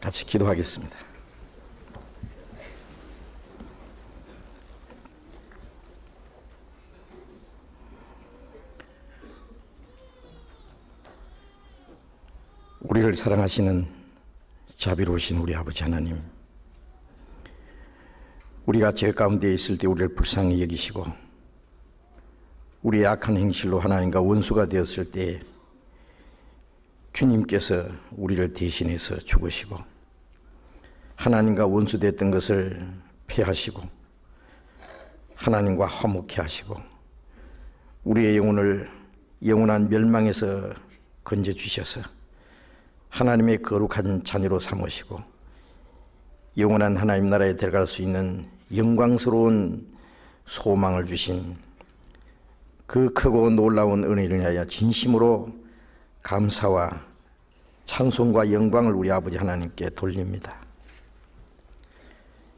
같이 기도하겠습니다. 우리를 사랑하시는 자비로우신 우리 아버지 하나님, 우리가 죄 가운데 있을 때 우리를 불쌍히 여기시고 우리의 악한 행실로 하나님과 원수가 되었을 때 주님께서 우리를 대신해서 죽으시고 하나님과 원수됐던 것을 패하시고 하나님과 화목케 하시고 우리의 영혼을 영원한 멸망에서 건져주셔서 하나님의 거룩한 자녀로 삼으시고 영원한 하나님 나라에 들어갈 수 있는 영광스러운 소망을 주신 그 크고 놀라운 은혜를 위하여 진심으로 감사와 찬송과 영광을 우리 아버지 하나님께 돌립니다.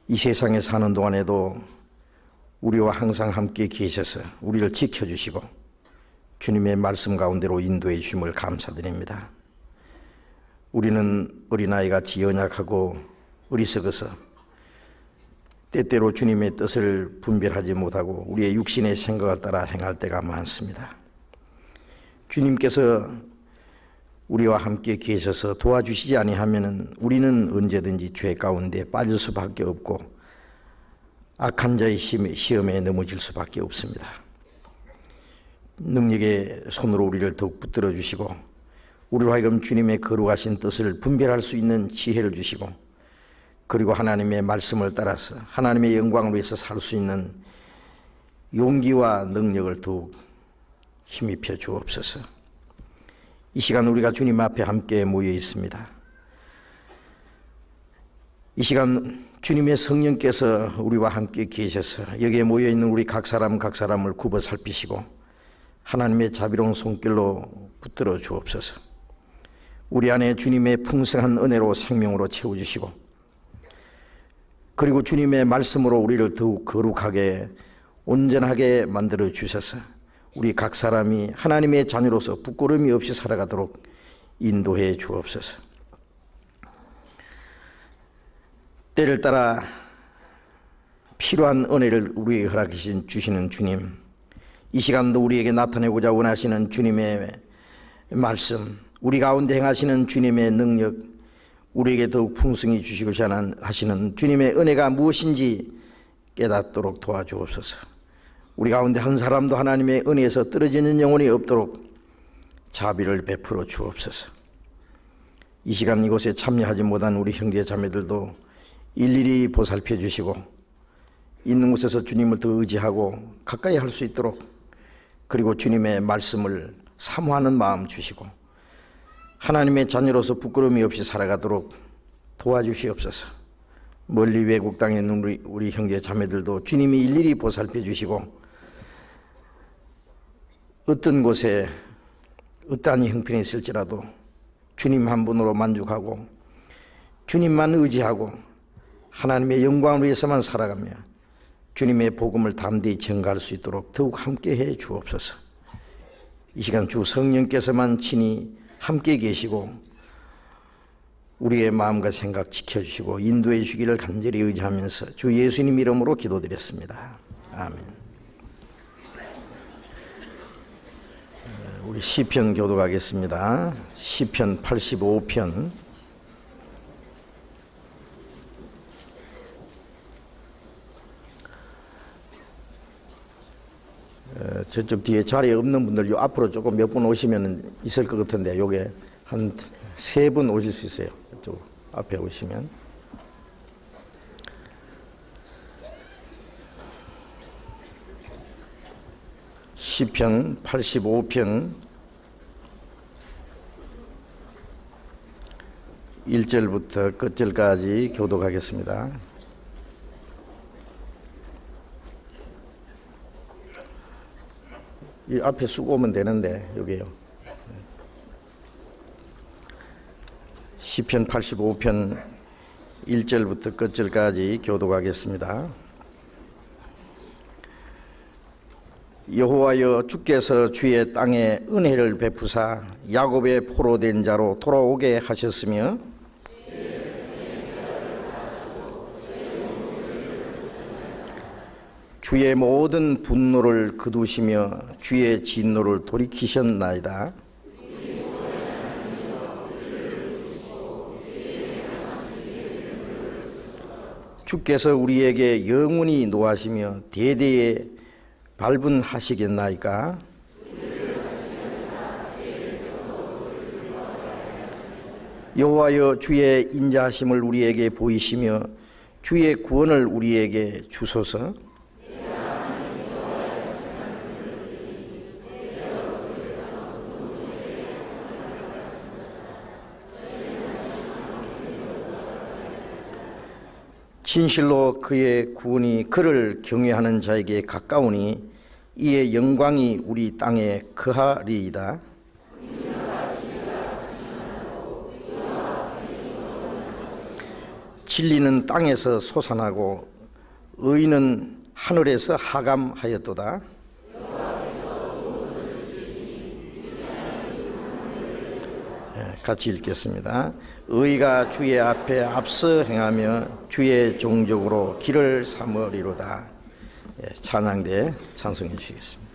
이 세상에 사는 동안에도 우리와 항상 함께 계셔서 우리를 지켜주시고 주님의 말씀 가운데로 인도해 주심을 감사드립니다. 우리는 어린아이같이 연약하고 어리석어서 때때로 주님의 뜻을 분별하지 못하고 우리의 육신의 생각을 따라 행할 때가 많습니다. 주님께서 우리와 함께 계셔서 도와주시지 아니하면 우리는 언제든지 죄 가운데 빠질 수밖에 없고 악한 자의 시험에 넘어질 수밖에 없습니다. 능력의 손으로 우리를 더욱 붙들어 주시고 우리로 하여금 주님의 거룩하신 뜻을 분별할 수 있는 지혜를 주시고 그리고 하나님의 말씀을 따라서 하나님의 영광을 위해서 살 수 있는 용기와 능력을 더욱 힘입혀 주옵소서. 이 시간 우리가 주님 앞에 함께 모여 있습니다. 이 시간 주님의 성령께서 우리와 함께 계셔서 여기에 모여 있는 우리 각 사람을 굽어 살피시고 하나님의 자비로운 손길로 붙들어 주옵소서. 우리 안에 주님의 풍성한 은혜로 생명으로 채워주시고 그리고 주님의 말씀으로 우리를 더욱 거룩하게 온전하게 만들어 주셔서 우리 각 사람이 하나님의 자녀로서 부끄러움이 없이 살아가도록 인도해 주옵소서. 때를 따라 필요한 은혜를 우리에게 허락해 주시는 주님, 이 시간도 우리에게 나타내고자 원하시는 주님의 말씀, 우리 가운데 행하시는 주님의 능력, 우리에게 더욱 풍성히 주시고자 하시는 주님의 은혜가 무엇인지 깨닫도록 도와주옵소서. 우리 가운데 한 사람도 하나님의 은혜에서 떨어지는 영혼이 없도록 자비를 베풀어 주옵소서. 이 시간 이곳에 참여하지 못한 우리 형제 자매들도 일일이 보살펴 주시고 있는 곳에서 주님을 더 의지하고 가까이 할 수 있도록 그리고 주님의 말씀을 사모하는 마음 주시고 하나님의 자녀로서 부끄러움이 없이 살아가도록 도와주시옵소서. 멀리 외국 땅에 있는 우리 형제 자매들도 주님이 일일이 보살펴 주시고 어떤 곳에 어떠한 형편이 있을지라도 주님 한 분으로 만족하고 주님만 의지하고 하나님의 영광을 위해서만 살아가며 주님의 복음을 담대히 전가할 수 있도록 더욱 함께해 주옵소서. 이 시간 주 성령께서만 친히 함께 계시고 우리의 마음과 생각 지켜주시고 인도해 주시기를 간절히 의지하면서 주 예수님 이름으로 기도드렸습니다. 아멘. 우리 시편 교독하겠습니다. 시편 85편 저쪽 뒤에 자리에 없는 분들 요 앞으로 조금 몇 분 오시면 있을 것 같은데 요게 한 3분 오실 수 있어요. 이쪽 앞에 오시면 시편 85편 1절부터 끝절까지 교독하겠습니다. 이 앞에 쑥 오면 되는데 여기요. 시편 85편 1절부터 끝절까지 교독하겠습니다. 여호와여, 주께서 주의 땅에 은혜를 베푸사 야곱의 포로된 자로 돌아오게 하셨으며 주의 모든 분노를 거두시며 주의 진노를 돌이키셨나이다. 주께서 우리에게 영원히 노하시며 대대에 발분하시겠나이까? 여호와여, 주의 인자하심을 우리에게 보이시며 주의 구원을 우리에게 주소서. 진실로 그의 구원이 그를 경외하는 자에게 가까우니 이의 영광이 우리 땅에 거하리이다. 진리는 땅에서 솟아나고 의는 하늘에서 하감하였도다. 같이 읽겠습니다. 의가 주의 앞에 앞서 행하며 주의 종족으로 길을 삼으리로다. 찬양대 찬송해 주시겠습니다.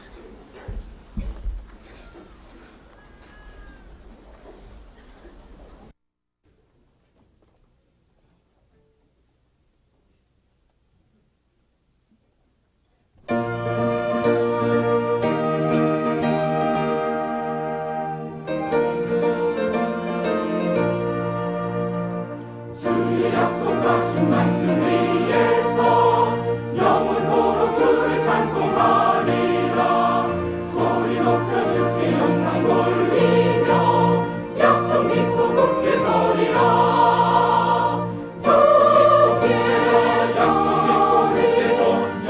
약속하신 말씀 위에서 영원토록 주를 찬송하리라. 소리 높여 주께 영광 돌리며 약속 믿고 굳게 서리라. 약속 믿고 굳게 서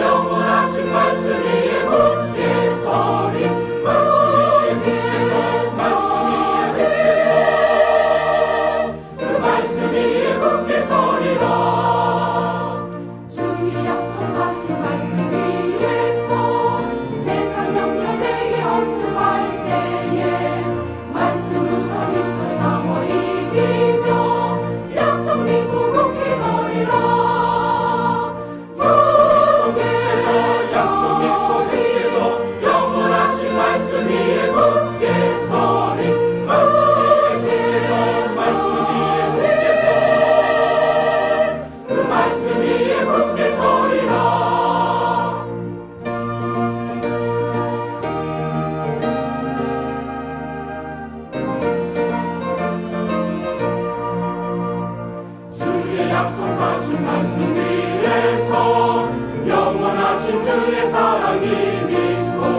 영원하신 말씀 위에 굳게 서리. 말씀 위에 굳게 서 말씀 위에 굳게 서 그 말씀 위에 굳게 서리라. 주의 약속하신 말씀 위에서 세상 염려 내게 엄습할 때에 말씀으로 힘써 싸워 이기며 약속 믿고 굳게 서리라. 약속 믿고 굳게 서 영원하신 말씀 위에 굳게 서리. 말씀 위에 굳게 서 말씀 위에 굳게 서 그 말씀 위에 굳게 서리라. 주의 약속하신 말씀 위에서 영원하신 주의 사랑이 믿고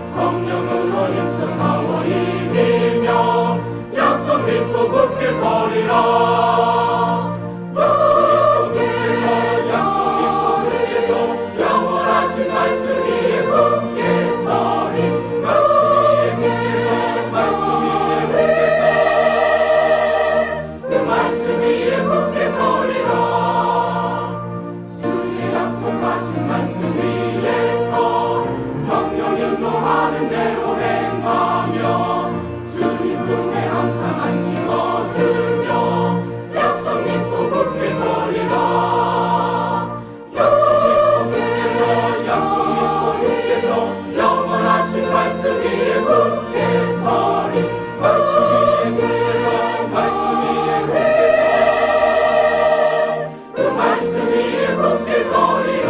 성령으로 힘써 싸워 이기며 약속 믿고 굳게 서리라. 약속 믿고 굳게 서 영원하신 말씀 위에 굳게 서리. 말씀 위에 굳게 서 말씀 위에 굳게 서 그 말씀 위에 굳게 서리라. 주의 약속하신 말씀 위에서 성령 인도하는 대로 행하며 주님 품에 항상 안식 얻으며 약속 믿고 굳게 서리라. 약속 믿고 굳게 서 영원하신 말씀 위에 굳게 서리. 말씀 위에 굳게 서 말씀 위에 굳게 서 그 말씀 위에 굳게 서리라.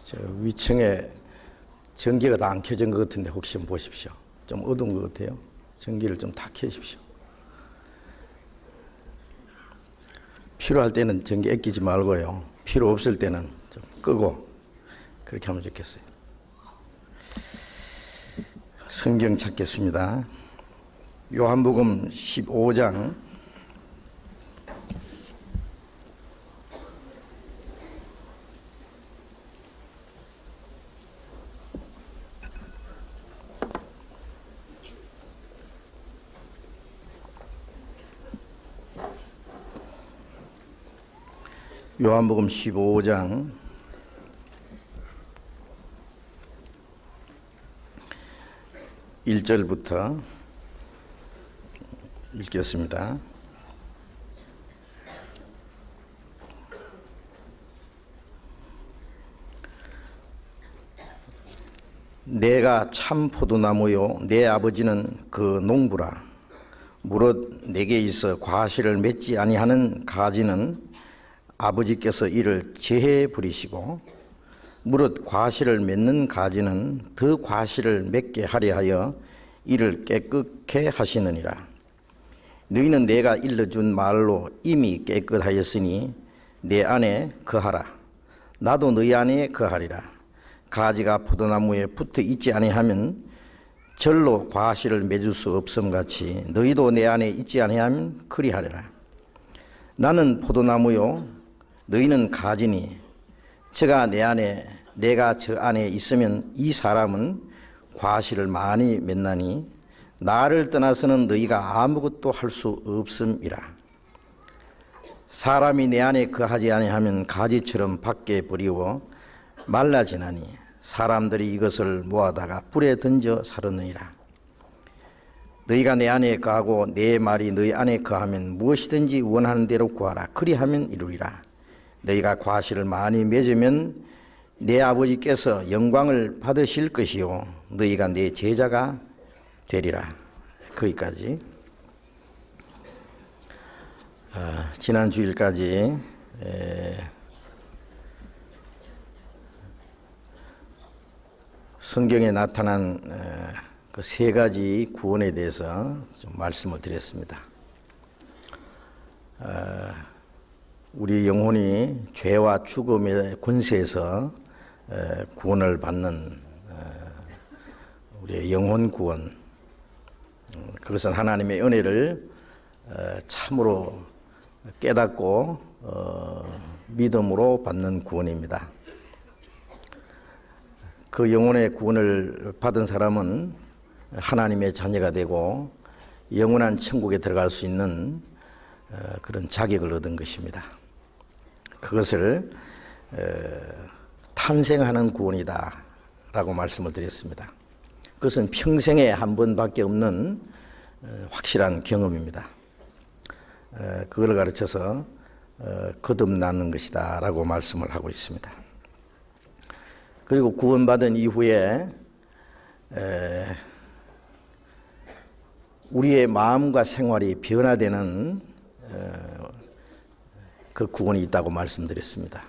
저 위층에 전기가 다 안 켜진 것 같은데 혹시 좀 보십시오. 좀 어두운 것 같아요. 전기를 좀 다 켜십시오. 필요할 때는 전기 아끼지 말고요. 필요 없을 때는 좀 끄고 그렇게 하면 좋겠어요. 성경 찾겠습니다. 요한복음 15장 1절부터 읽겠습니다. 내가 참 포도나무요 내 아버지는 그 농부라. 무릇 내게 있어 과실을 맺지 아니하는 가지는 아버지께서 이를 제해 버리시고 무릇 과실을 맺는 가지는 더 과실을 맺게 하려 하여 이를 깨끗게 하시느니라. 너희는 내가 일러준 말로 이미 깨끗하였으니 내 안에 거하라. 나도 너희 안에 거하리라. 가지가 포도나무에 붙어 있지 아니하면 절로 과실을 맺을 수 없음같이 너희도 내 안에 있지 아니하면 그리하리라. 나는 포도나무요 너희는 가지니 저가 내 안에 내가 저 안에 있으면 이 사람은 과실을 많이 맺나니 나를 떠나서는 너희가 아무것도 할 수 없음이라. 사람이 내 안에 거하지 아니하면 가지처럼 밖에 버리워 말라지나니 사람들이 이것을 모아다가 불에 던져 사르느니라. 너희가 내 안에 거하고 내 말이 너희 안에 거하면 무엇이든지 원하는 대로 구하라. 그리하면 이루리라. 너희가 과실을 많이 맺으면 내 아버지께서 영광을 받으실 것이요 너희가 내 제자가 되리라. 거기까지. 지난 주일까지 성경에 나타난 그 세 가지 구원에 대해서 좀 말씀을 드렸습니다. 우리 영혼이 죄와 죽음의 권세에서 구원을 받는 우리의 영혼 구원, 그것은 하나님의 은혜를 참으로 깨닫고 믿음으로 받는 구원입니다. 그 영혼의 구원을 받은 사람은 하나님의 자녀가 되고 영원한 천국에 들어갈 수 있는 그런 자격을 얻은 것입니다. 그것을 탄생하는 구원이다 라고 말씀을 드렸습니다. 그것은 평생에 한 번밖에 없는 확실한 경험입니다. 그걸 가르쳐서 거듭나는 것이다 라고 말씀을 하고 있습니다. 그리고 구원받은 이후에 우리의 마음과 생활이 변화되는 그 구원이 있다고 말씀드렸습니다.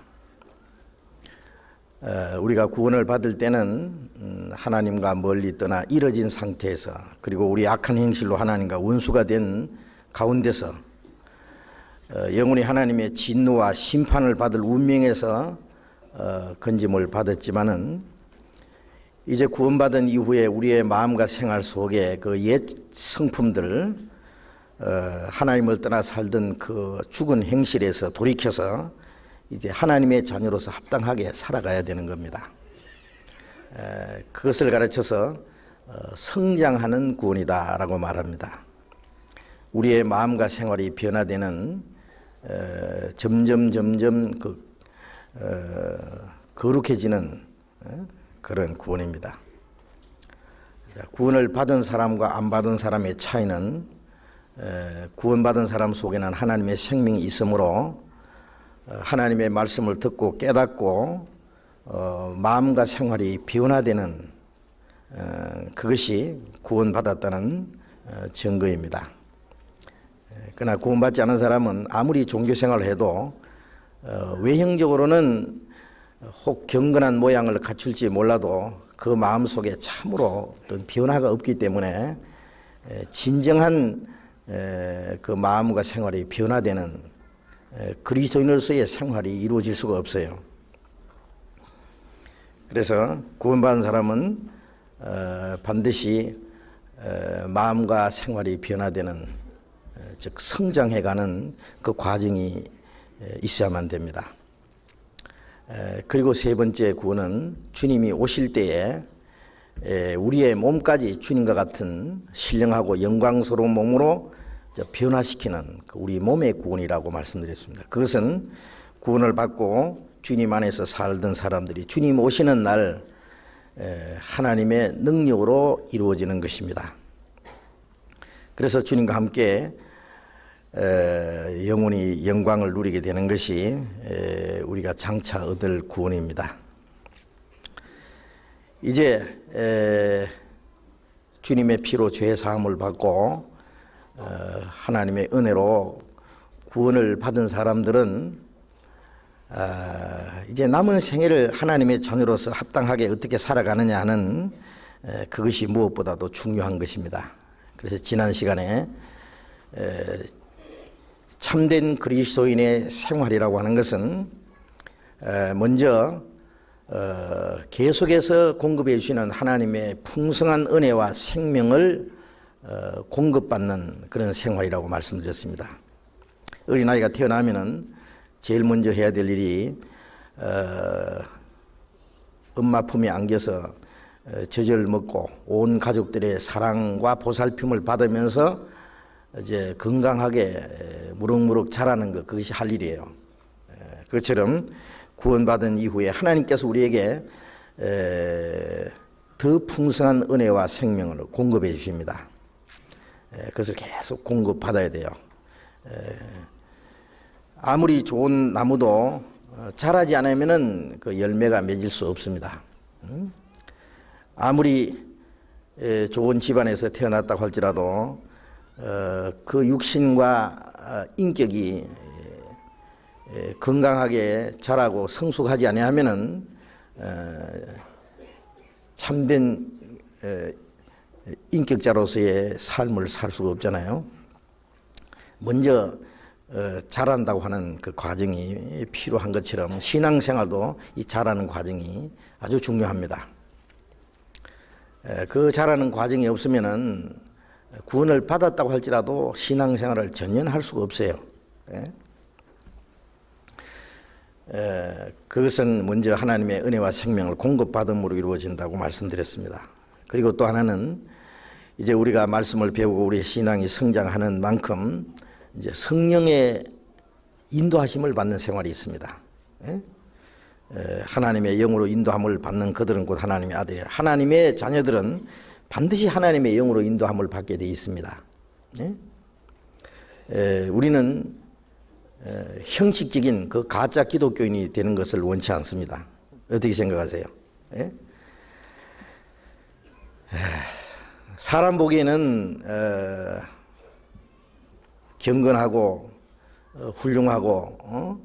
우리가 구원을 받을 때는 하나님과 멀리 떠나 이뤄진 상태에서, 그리고 우리 악한 행실로 하나님과 원수가 된 가운데서 영원히 하나님의 진노와 심판을 받을 운명에서 건짐을 받았지만은 이제 구원받은 이후에 우리의 마음과 생활 속에 그 옛 성품들, 하나님을 떠나 살던 그 죽은 행실에서 돌이켜서 이제 하나님의 자녀로서 합당하게 살아가야 되는 겁니다. 그것을 가르쳐서 성장하는 구원이다라고 말합니다. 우리의 마음과 생활이 변화되는 점점 거룩해지는 그런 구원입니다. 구원을 받은 사람과 안 받은 사람의 차이는 구원받은 사람 속에는 하나님의 생명이 있으므로 하나님의 말씀을 듣고 깨닫고 마음과 생활이 변화되는 그것이 구원받았다는 증거입니다. 그러나 구원받지 않은 사람은 아무리 종교생활을 해도 외형적으로는 혹 경건한 모양을 갖출지 몰라도 그 마음속에 참으로 어떤 변화가 없기 때문에 진정한 그 마음과 생활이 변화되는 그리스도인으로서의 생활이 이루어질 수가 없어요. 그래서 구원받은 사람은 반드시 마음과 생활이 변화되는, 즉 성장해가는 그 과정이 있어야만 됩니다. 그리고 세 번째 구원은 주님이 오실 때에 우리의 몸까지 주님과 같은 신령하고 영광스러운 몸으로 변화시키는 우리 몸의 구원이라고 말씀드렸습니다. 그것은 구원을 받고 주님 안에서 살던 사람들이 주님 오시는 날 하나님의 능력으로 이루어지는 것입니다. 그래서 주님과 함께 영원히 영광을 누리게 되는 것이 우리가 장차 얻을 구원입니다. 이제 주님의 피로 죄 사함을 받고 하나님의 은혜로 구원을 받은 사람들은 이제 남은 생애를 하나님의 자녀로서 합당하게 어떻게 살아가느냐 하는 그것이 무엇보다도 중요한 것입니다. 그래서 지난 시간에 참된 그리스도인의 생활이라고 하는 것은 먼저 계속해서 공급해 주시는 하나님의 풍성한 은혜와 생명을 공급받는 그런 생활이라고 말씀드렸습니다. 어린아이가 태어나면은 제일 먼저 해야 될 일이 엄마 품에 안겨서 젖을 먹고 온 가족들의 사랑과 보살핌을 받으면서 이제 건강하게 무럭무럭 자라는 것, 그것이 할 일이에요. 그것처럼 구원받은 이후에 하나님께서 우리에게 더 풍성한 은혜와 생명을 공급해 주십니다. 그것을 계속 공급받아야 돼요. 아무리 좋은 나무도 자라지 않으면은 그 열매가 맺을 수 없습니다. 아무리 좋은 집안에서 태어났다고 할지라도 그 육신과 인격이 건강하게 자라고 성숙하지 아니하면은 참된 인격자로서의 삶을 살 수가 없잖아요. 먼저 자란다고 하는 그 과정이 필요한 것처럼 신앙생활도 이 자라는 과정이 아주 중요합니다. 그 자라는 과정이 없으면은 구원을 받았다고 할지라도 신앙생활을 전혀 할 수가 없어요. 그것은 먼저 하나님의 은혜와 생명을 공급받음으로 이루어진다고 말씀드렸습니다. 그리고 또 하나는 이제 우리가 말씀을 배우고 우리의 신앙이 성장하는 만큼 이제 성령의 인도하심을 받는 생활이 있습니다. 하나님의 영으로 인도함을 받는 그들은 곧 하나님의 아들이라. 하나님의 자녀들은 반드시 하나님의 영으로 인도함을 받게 되어 있습니다. 우리는 형식적인 그 가짜 기독교인이 되는 것을 원치 않습니다. 어떻게 생각하세요? 사람 보기에는 경건하고 훌륭하고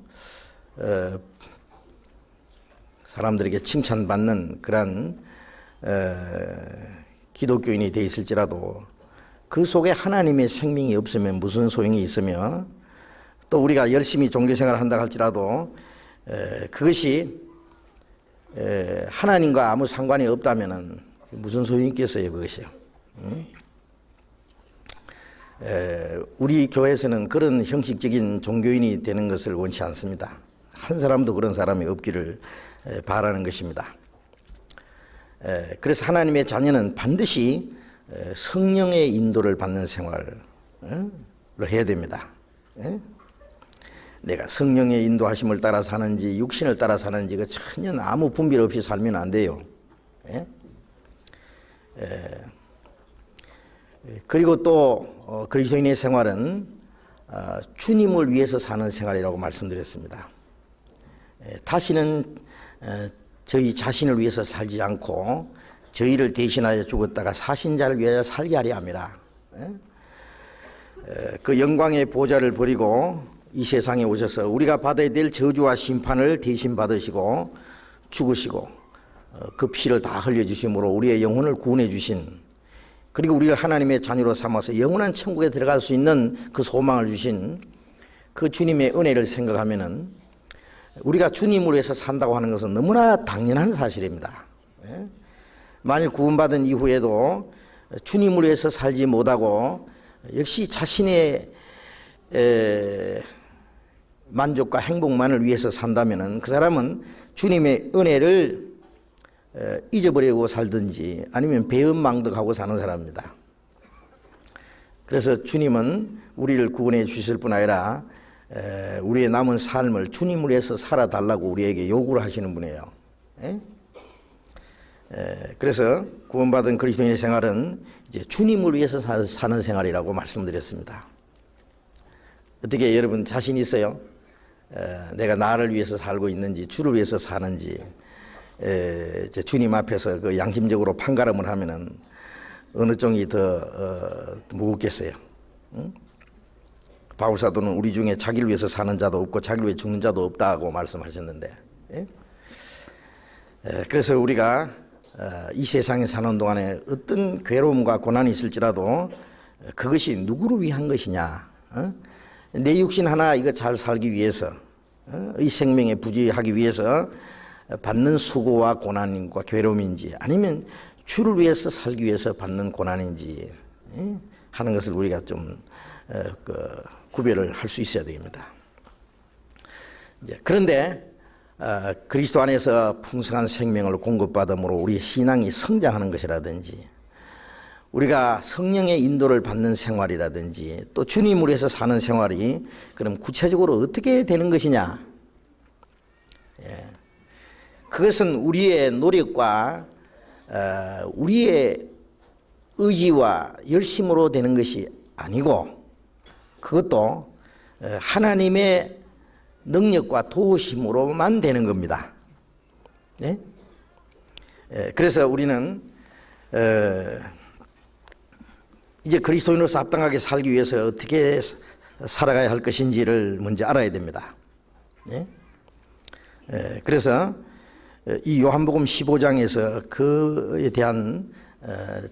사람들에게 칭찬받는 그런 기독교인이 되어 있을지라도 그 속에 하나님의 생명이 없으면 무슨 소용이 있으며 또 우리가 열심히 종교생활을 한다 할지라도 그것이 하나님과 아무 상관이 없다면 무슨 소용이 있겠어요, 그것이요. 우리 교회에서는 그런 형식적인 종교인이 되는 것을 원치 않습니다. 한 사람도 그런 사람이 없기를 바라는 것입니다. 그래서 하나님의 자녀는 반드시 성령의 인도를 받는 생활을 해야 됩니다. 내가 성령의 인도하심을 따라 사는지 육신을 따라 사는지 그 전혀 아무 분별 없이 살면 안 돼요. 그리고 또 그리스도인의 생활은 주님을 위해서 사는 생활이라고 말씀드렸습니다. 다시는 저희 자신을 위해서 살지 않고 저희를 대신하여 죽었다가 사신 자를 위하여 살게 하려 함이라. 그 영광의 보좌를 버리고 이 세상에 오셔서 우리가 받아야 될 저주와 심판을 대신 받으시고 죽으시고 그 피를 다 흘려주심으로 우리의 영혼을 구원해 주신, 그리고 우리를 하나님의 자녀로 삼아서 영원한 천국에 들어갈 수 있는 그 소망을 주신 그 주님의 은혜를 생각하면은 우리가 주님을 위해서 산다고 하는 것은 너무나 당연한 사실입니다. 만일 구원받은 이후에도 주님을 위해서 살지 못하고 역시 자신의 만족과 행복만을 위해서 산다면은 그 사람은 주님의 은혜를 잊어버리고 살든지 아니면 배은망덕하고 사는 사람입니다. 그래서 주님은 우리를 구원해 주실 뿐 아니라 우리의 남은 삶을 주님을 위해서 살아달라고 우리에게 요구를 하시는 분이에요. 그래서 구원받은 그리스도인의 생활은 이제 주님을 위해서 사는 생활이라고 말씀드렸습니다. 어떻게 여러분 자신 있어요? 내가 나를 위해서 살고 있는지 주를 위해서 사는지 주님 앞에서 그 양심적으로 판가름을 하면은 어느 쪽이 더 무겁겠어요? 응? 바울 사도는 우리 중에 자기를 위해서 사는 자도 없고 자기를 위해 죽는 자도 없다고 말씀하셨는데, 예? 그래서 우리가 이 세상에 사는 동안에 어떤 괴로움과 고난이 있을지라도 그것이 누구를 위한 것이냐, 내 육신 하나 이거 잘 살기 위해서, 이 생명에 부지하기 위해서 받는 수고와 고난과 괴로움인지 아니면 주를 위해서 살기 위해서 받는 고난인지 하는 것을 우리가 좀 구별을 할 수 있어야 됩니다. 그런데 그리스도 안에서 풍성한 생명을 공급받음으로 우리의 신앙이 성장하는 것이라든지 우리가 성령의 인도를 받는 생활이라든지 또 주님을 위해서 사는 생활이 그럼 구체적으로 어떻게 되는 것이냐, 그것은 우리의 노력과 우리의 의지와 열심으로 되는 것이 아니고 그것도 하나님의 능력과 도우심으로만 되는 겁니다. 네? 그래서 우리는 이제 그리스도인으로서 합당하게 살기 위해서 어떻게 살아가야 할 것인지를 먼저 알아야 됩니다. 네? 그래서 이 요한복음 15장에서 그에 대한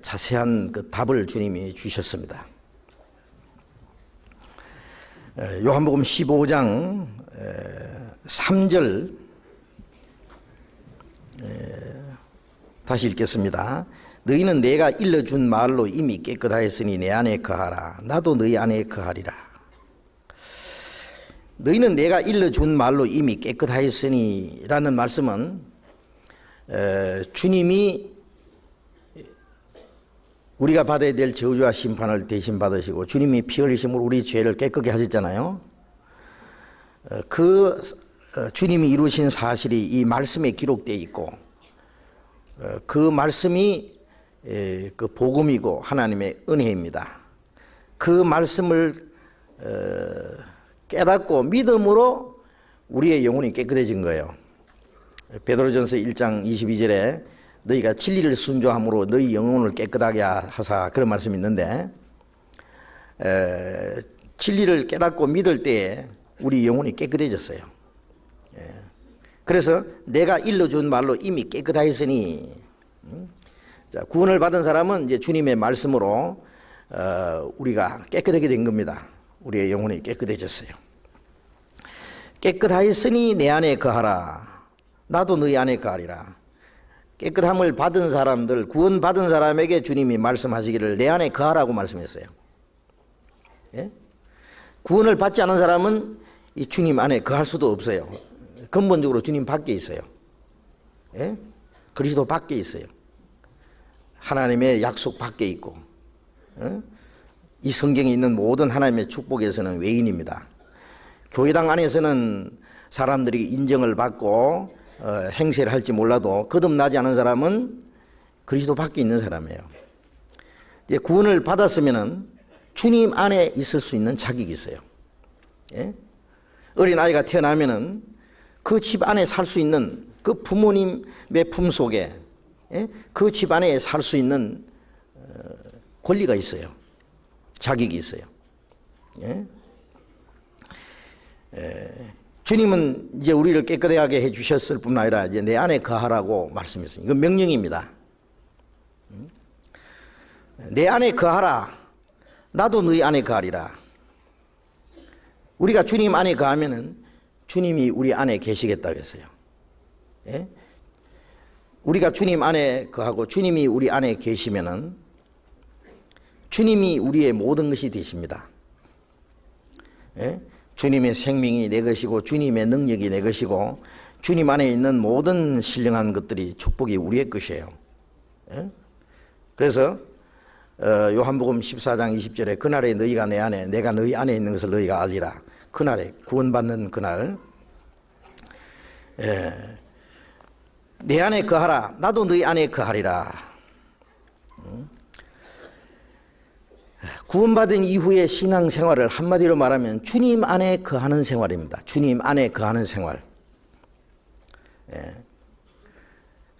자세한 그 답을 주님이 주셨습니다. 요한복음 15장 3절 다시 읽겠습니다. 너희는 내가 일러준 말로 이미 깨끗하였으니 내 안에 거하라. 나도 너희 안에 거하리라. 너희는 내가 일러준 말로 이미 깨끗하였으니 라는 말씀은 주님이 우리가 받아야 될 저주와 심판을 대신 받으시고 주님이 피 흘리심으로 우리 죄를 깨끗게 하셨잖아요. 그 주님이 이루신 사실이 이 말씀에 기록되어 있고 그 말씀이 그 복음이고 하나님의 은혜입니다. 그 말씀을 깨닫고 믿음으로 우리의 영혼이 깨끗해진 거예요. 베드로전서 1장 22절에 너희가 진리를 순종함으로 너희 영혼을 깨끗하게 하사 그런 말씀이 있는데 진리를 깨닫고 믿을 때에 우리 영혼이 깨끗해졌어요. 그래서 내가 일러준 말로 이미 깨끗하였으니 자, 구원을 받은 사람은 이제 주님의 말씀으로 우리가 깨끗하게 된 겁니다. 우리의 영혼이 깨끗해졌어요. 깨끗하였으니 내 안에 거하라. 나도 너희 안에 거하리라. 깨끗함을 받은 사람들, 구원받은 사람에게 주님이 말씀하시기를 내 안에 거하라고 말씀했어요. 예? 구원을 받지 않은 사람은 이 주님 안에 거할 수도 없어요. 근본적으로 주님 밖에 있어요. 예? 그리스도 밖에 있어요. 하나님의 약속 밖에 있고, 이 성경에 있는 모든 하나님의 축복에서는 외인입니다. 교회당 안에서는 사람들이 인정을 받고 행세를 할지 몰라도 거듭나지 않은 사람은 그리스도 밖에 있는 사람이에요. 이제 구원을 받았으면은 주님 안에 있을 수 있는 자격이 있어요. 예? 어린 아이가 태어나면은 그 집 안에 살 수 있는 그 부모님의 품 속에 그 집 안에 살 수 있는 권리가 있어요. 자격이 있어요. 주님은 이제 우리를 깨끗하게 해주셨을 뿐 아니라 이제 내 안에 거하라고 말씀했어요. 이건 명령입니다. 내 안에 거하라. 나도 너희 안에 거하리라. 우리가 주님 안에 거하면은 주님이 우리 안에 계시겠다고 했어요. 예? 우리가 주님 안에 거하고 주님이 우리 안에 계시면은 주님이 우리의 모든 것이 되십니다. 예? 주님의 생명이 내 것이고 주님의 능력이 내 것이고 주님 안에 있는 모든 신령한 것들이 축복이 우리의 것이에요. 예? 그래서 요한복음 14장 20절에 그날에 너희가 내 안에 내가 너희 안에 있는 것을 너희가 알리라. 그날에 구원받는 그날 내 안에 거하라. 나도 너희 안에 거하리라. 구원받은 이후의 신앙생활을 한마디로 말하면 주님 안에 거하는 생활입니다. 주님 안에 거하는 생활.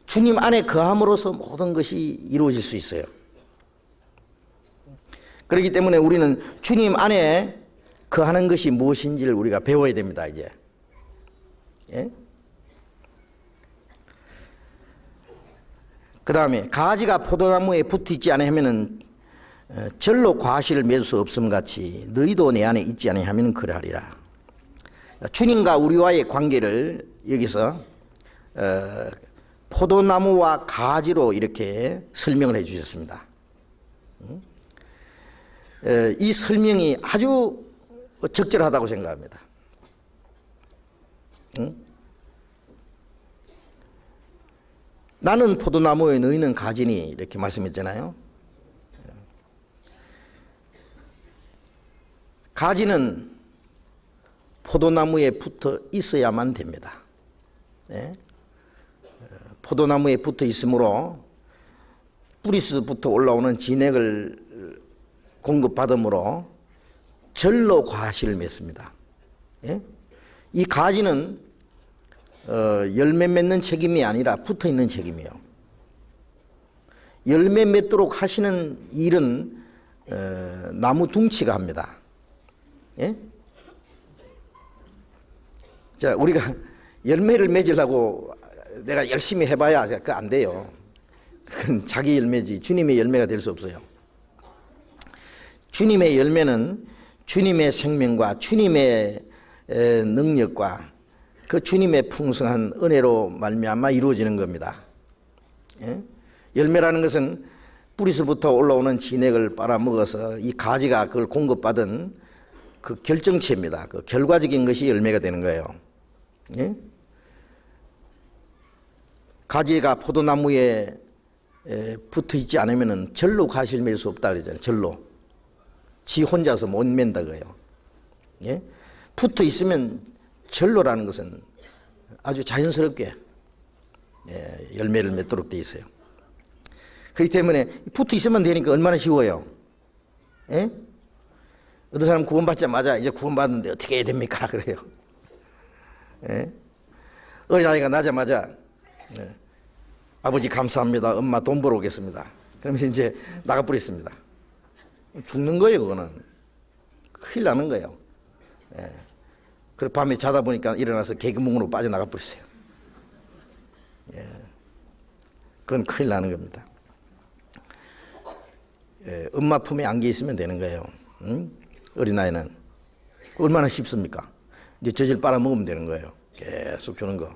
주님 안에 거함으로써 모든 것이 이루어질 수 있어요. 그렇기 때문에 우리는 주님 안에 거하는 것이 무엇인지를 우리가 배워야 됩니다. 이제. 그 다음에 가지가 포도나무에 붙어있지 않으면 절로 과실을 맺을 수 없음 같이 너희도 내 안에 있지 않으면 그러하리라. 주님과 우리와의 관계를 여기서 포도나무와 가지로 이렇게 설명을 해 주셨습니다. 이 설명이 아주 적절하다고 생각합니다. 나는 포도나무에 너희는 가지니 이렇게 말씀했잖아요. 가지는 포도나무에 붙어 있어야만 됩니다. 포도나무에 붙어 있으므로 뿌리에서부터 올라오는 진액을 공급받으므로 절로 과실을 맺습니다. 이 가지는 열매 맺는 책임이 아니라 붙어 있는 책임이에요. 열매 맺도록 하시는 일은 나무 둥치가 합니다. 자, 우리가 열매를 맺으려고 내가 열심히 해봐야 그거 안 돼요. 그건 자기 열매지 주님의 열매가 될 수 없어요. 주님의 열매는 주님의 생명과 주님의 능력과 그 주님의 풍성한 은혜로 말미암아 이루어지는 겁니다. 열매라는 것은 뿌리서부터 올라오는 진액을 빨아먹어서 이 가지가 그걸 공급받은 그 결정체입니다. 그 결과적인 것이 열매가 되는 거예요. 가지가 포도나무에 붙어 있지 않으면 절로 과실 맺을 수 없다 그러잖아요. 절로. 지 혼자서 못 맨다 그래요. 붙어 있으면 절로라는 것은 아주 자연스럽게 열매를 맺도록 돼 있어요. 그렇기 때문에 붙어 있으면 되니까 얼마나 쉬워요. 어떤 사람 구원받자마자 이제 구원받는데 어떻게 해야 됩니까? 그래요. 어린아이가 나자마자 아버지 감사합니다. 엄마 돈 벌어 오겠습니다. 그러면서 이제 나가버렸습니다. 죽는 거예요. 그거는 큰일 나는 거예요. 그리고 밤에 자다 보니까 일어나서 개구멍으로 빠져나가 버렸어요. 그건 큰일 나는 겁니다. 엄마 품에 안겨 있으면 되는 거예요. 어린아이는 얼마나 쉽습니까? 이제 젖을 빨아먹으면 되는 거예요. 계속 주는 거.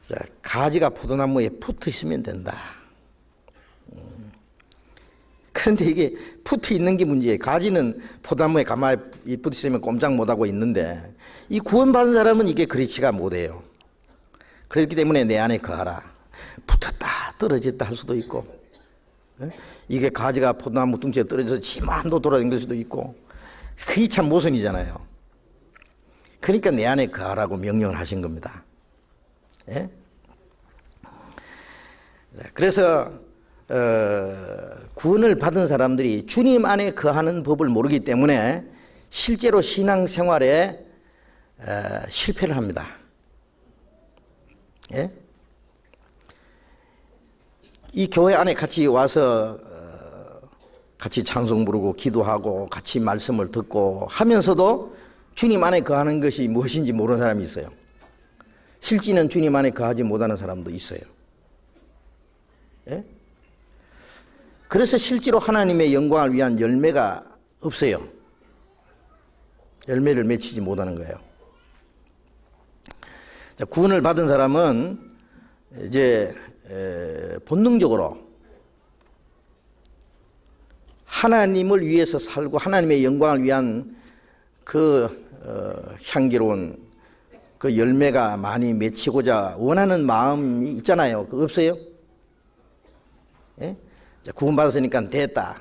자, 가지가 포도나무에 붙어 있으면 된다. 그런데 이게 붙어 있는 게 문제예요. 가지는 포도나무에 가만히 붙어 있으면 꼼짝 못하고 있는데 이 구원받은 사람은 이게 그렇지가 못해요. 그렇기 때문에 내 안에 거하라. 붙었다 떨어졌다 할 수도 있고, 이게 가지가 포도나무 둥지에 떨어져서 지 마음도 돌아다닐 수도 있고, 그게 참 모순이잖아요. 그러니까 내 안에 거하라고 명령을 하신 겁니다. 그래서 구원을 받은 사람들이 주님 안에 거하는 법을 모르기 때문에 실제로 신앙생활에 실패를 합니다. 이 교회 안에 같이 와서 같이 찬송 부르고 기도하고 같이 말씀을 듣고 하면서도 주님 안에 거하는 것이 무엇인지 모르는 사람이 있어요. 실제는 주님 안에 거하지 못하는 사람도 있어요. 그래서 실제로 하나님의 영광을 위한 열매가 없어요. 열매를 맺히지 못하는 거예요. 자, 구원을 받은 사람은 이제 본능적으로 하나님을 위해서 살고 하나님의 영광을 위한 그 향기로운 그 열매가 많이 맺히고자 원하는 마음이 있잖아요. 그거 없어요? 구원받았으니까 됐다.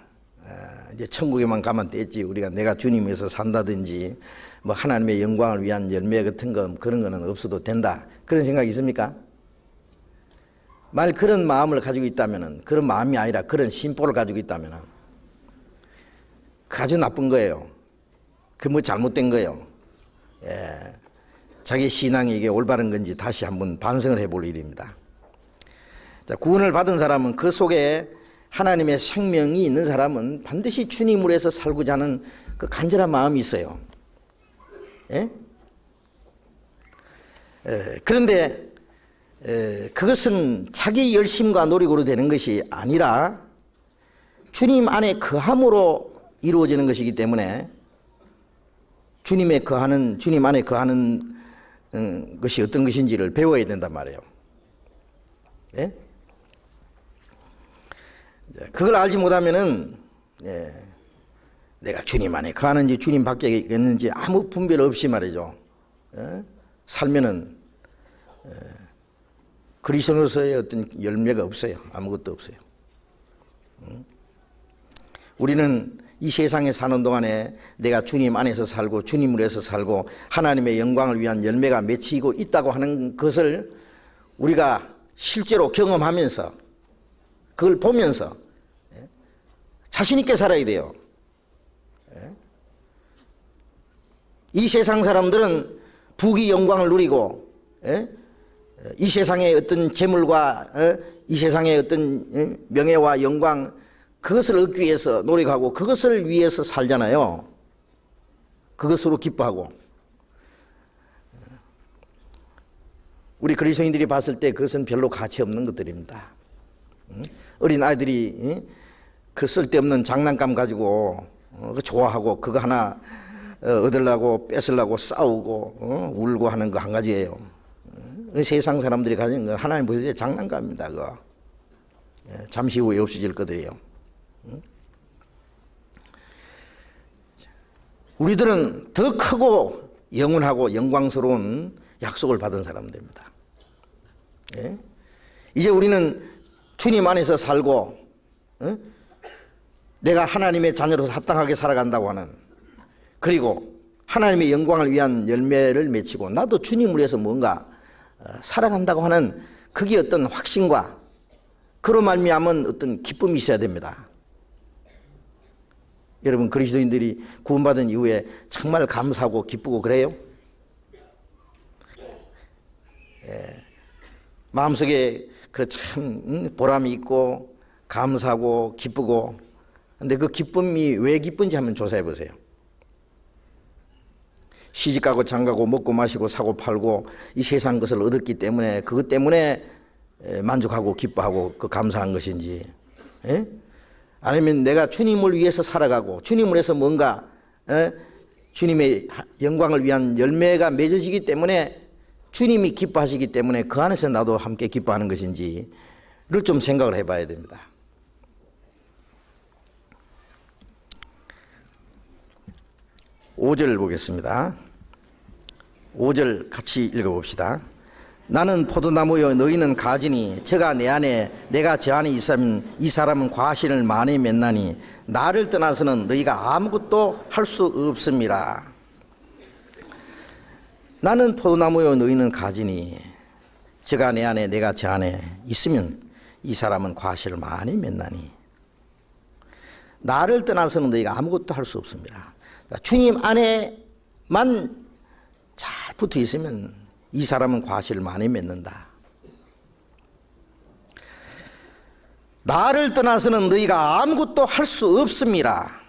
이제 천국에만 가면 됐지. 우리가 내가 주님 위해서 산다든지 뭐 하나님의 영광을 위한 열매 같은 거 그런 거는 없어도 된다. 그런 생각이 있습니까? 만일 그런 마음을 가지고 있다면, 그런 마음이 아니라 그런 심보를 가지고 있다면 아주 나쁜 거예요. 그 뭐 잘못된 거예요. 예. 자기 신앙이 이게 올바른 건지 다시 한번 반성을 해볼 일입니다. 자, 구원을 받은 사람은 그 속에 하나님의 생명이 있는 사람은 반드시 주님을 위해서 살고자 하는 그 간절한 마음이 있어요. 예? 그런데 그것은 자기 열심과 노력으로 되는 것이 아니라 주님 안에 거함으로 이루어지는 것이기 때문에 주님 안에 거하는 것이 어떤 것인지를 배워야 된단 말이에요. 예? 그걸 알지 못하면은 내가 주님 안에 거하는지 주님 밖에 있는지 아무 분별 없이 말이죠. 살면은 그리스도로서의 어떤 열매가 없어요. 아무것도 없어요. 우리는 이 세상에 사는 동안에 내가 주님 안에서 살고 주님을 위해서 살고 하나님의 영광을 위한 열매가 맺히고 있다고 하는 것을 우리가 실제로 경험하면서 그걸 보면서 자신 있게 살아야 돼요. 이 세상 사람들은 부귀 영광을 누리고 이 세상의 어떤 재물과 이 세상의 어떤 명예와 영광 그것을 얻기 위해서 노력하고 그것을 위해서 살잖아요. 그것으로 기뻐하고 우리 그리스도인들이 봤을 때 그것은 별로 가치 없는 것들입니다. 어린 아이들이 그 쓸데없는 장난감 가지고 좋아하고 그거 하나 얻으려고 뺏으려고 싸우고 울고 하는 거 한 가지예요. 세상 사람들이 가진 건 하나님 보실 때 장난감입니다. 그거 잠시 후에 없어질 것들이에요. 우리들은 더 크고 영원하고 영광스러운 약속을 받은 사람들입니다. 이제 우리는 주님 안에서 살고 내가 하나님의 자녀로서 합당하게 살아간다고 하는 그리고 하나님의 영광을 위한 열매를 맺히고 나도 주님을 위해서 뭔가 살아간다고 하는 그게 어떤 확신과 그로 말미암은 어떤 기쁨이 있어야 됩니다. 여러분 그리스도인들이 구원받은 이후에 정말 감사하고 기쁘고 그래요? 마음속에 그 참 보람이 있고 감사하고 기쁘고 근데 그 기쁨이 왜 기쁜지 한번 조사해 보세요. 시집가고 장가고 먹고 마시고 사고 팔고 이 세상 것을 얻었기 때문에 그것 때문에 만족하고 기뻐하고 그 감사한 것인지 아니면 내가 주님을 위해서 살아가고 주님을 위해서 뭔가 주님의 영광을 위한 열매가 맺어지기 때문에 주님이 기뻐하시기 때문에 그 안에서 나도 함께 기뻐하는 것인지를 좀 생각을 해봐야 됩니다. 5절 보겠습니다. 5절 같이 읽어봅시다. 나는 포도나무요 너희는 가지니 저가 내 안에 내가 저 안에 있으면 이 사람은 과실을 많이 맺나니 나를 떠나서는 너희가 아무것도 할 수 없습니다. 나는 포도나무요 너희는 가지니 저가 내 안에 내가 저 안에 있으면 이 사람은 과실을 많이 맺나니 나를 떠나서는 너희가 아무것도 할 수 없습니다. 주님 안에만 잘 붙어 있으면 이 사람은 과실을 많이 맺는다. 나를 떠나서는 너희가 아무것도 할 수 없습니다.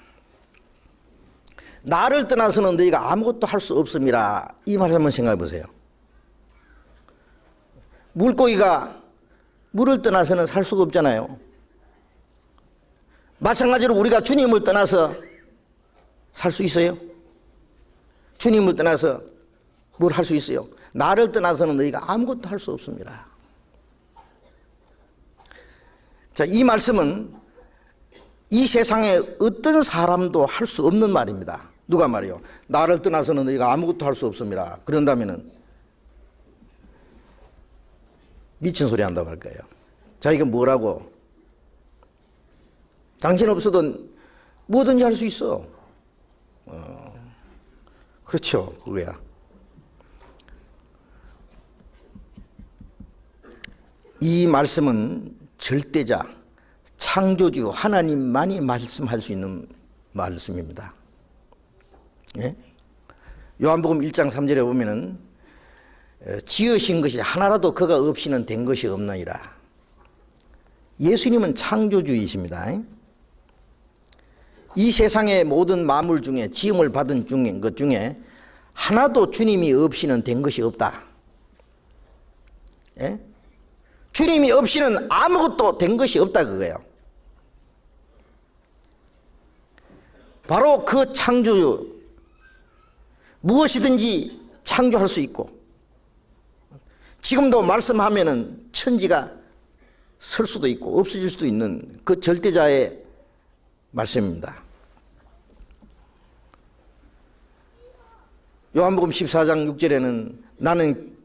나를 떠나서는 너희가 아무것도 할 수 없습니다. 이 말 한번 생각해 보세요. 물고기가 물을 떠나서는 살 수가 없잖아요. 마찬가지로 우리가 주님을 떠나서 살 수 있어요? 주님을 떠나서 뭘 할 수 있어요? 나를 떠나서는 너희가 아무것도 할 수 없습니다. 자, 이 말씀은 이 세상에 어떤 사람도 할 수 없는 말입니다. 누가 말이요? 나를 떠나서는 너희가 아무것도 할 수 없습니다. 그런다면은 미친 소리 한다고 할 거예요. 자기가 뭐라고? 당신 없어도 뭐든지 할 수 있어. 그렇죠. 그거야. 이 말씀은 절대자, 창조주 하나님만이 말씀할 수 있는 말씀입니다. 예? 요한복음 1장 3절에 보면은 지으신 것이 하나라도 그가 없이는 된 것이 없나이라. 예수님은 창조주이십니다. 이 세상의 모든 만물 중에 지음을 받은 것 중에 하나도 주님이 없이는 된 것이 없다. 예? 주님이 없이는 아무것도 된 것이 없다 그거예요. 바로 그 창조주, 무엇이든지 창조할 수 있고, 지금도 말씀하면은 천지가 설 수도 있고 없어질 수도 있는 그 절대자의 말씀입니다. 요한복음 14장 6절에는 나는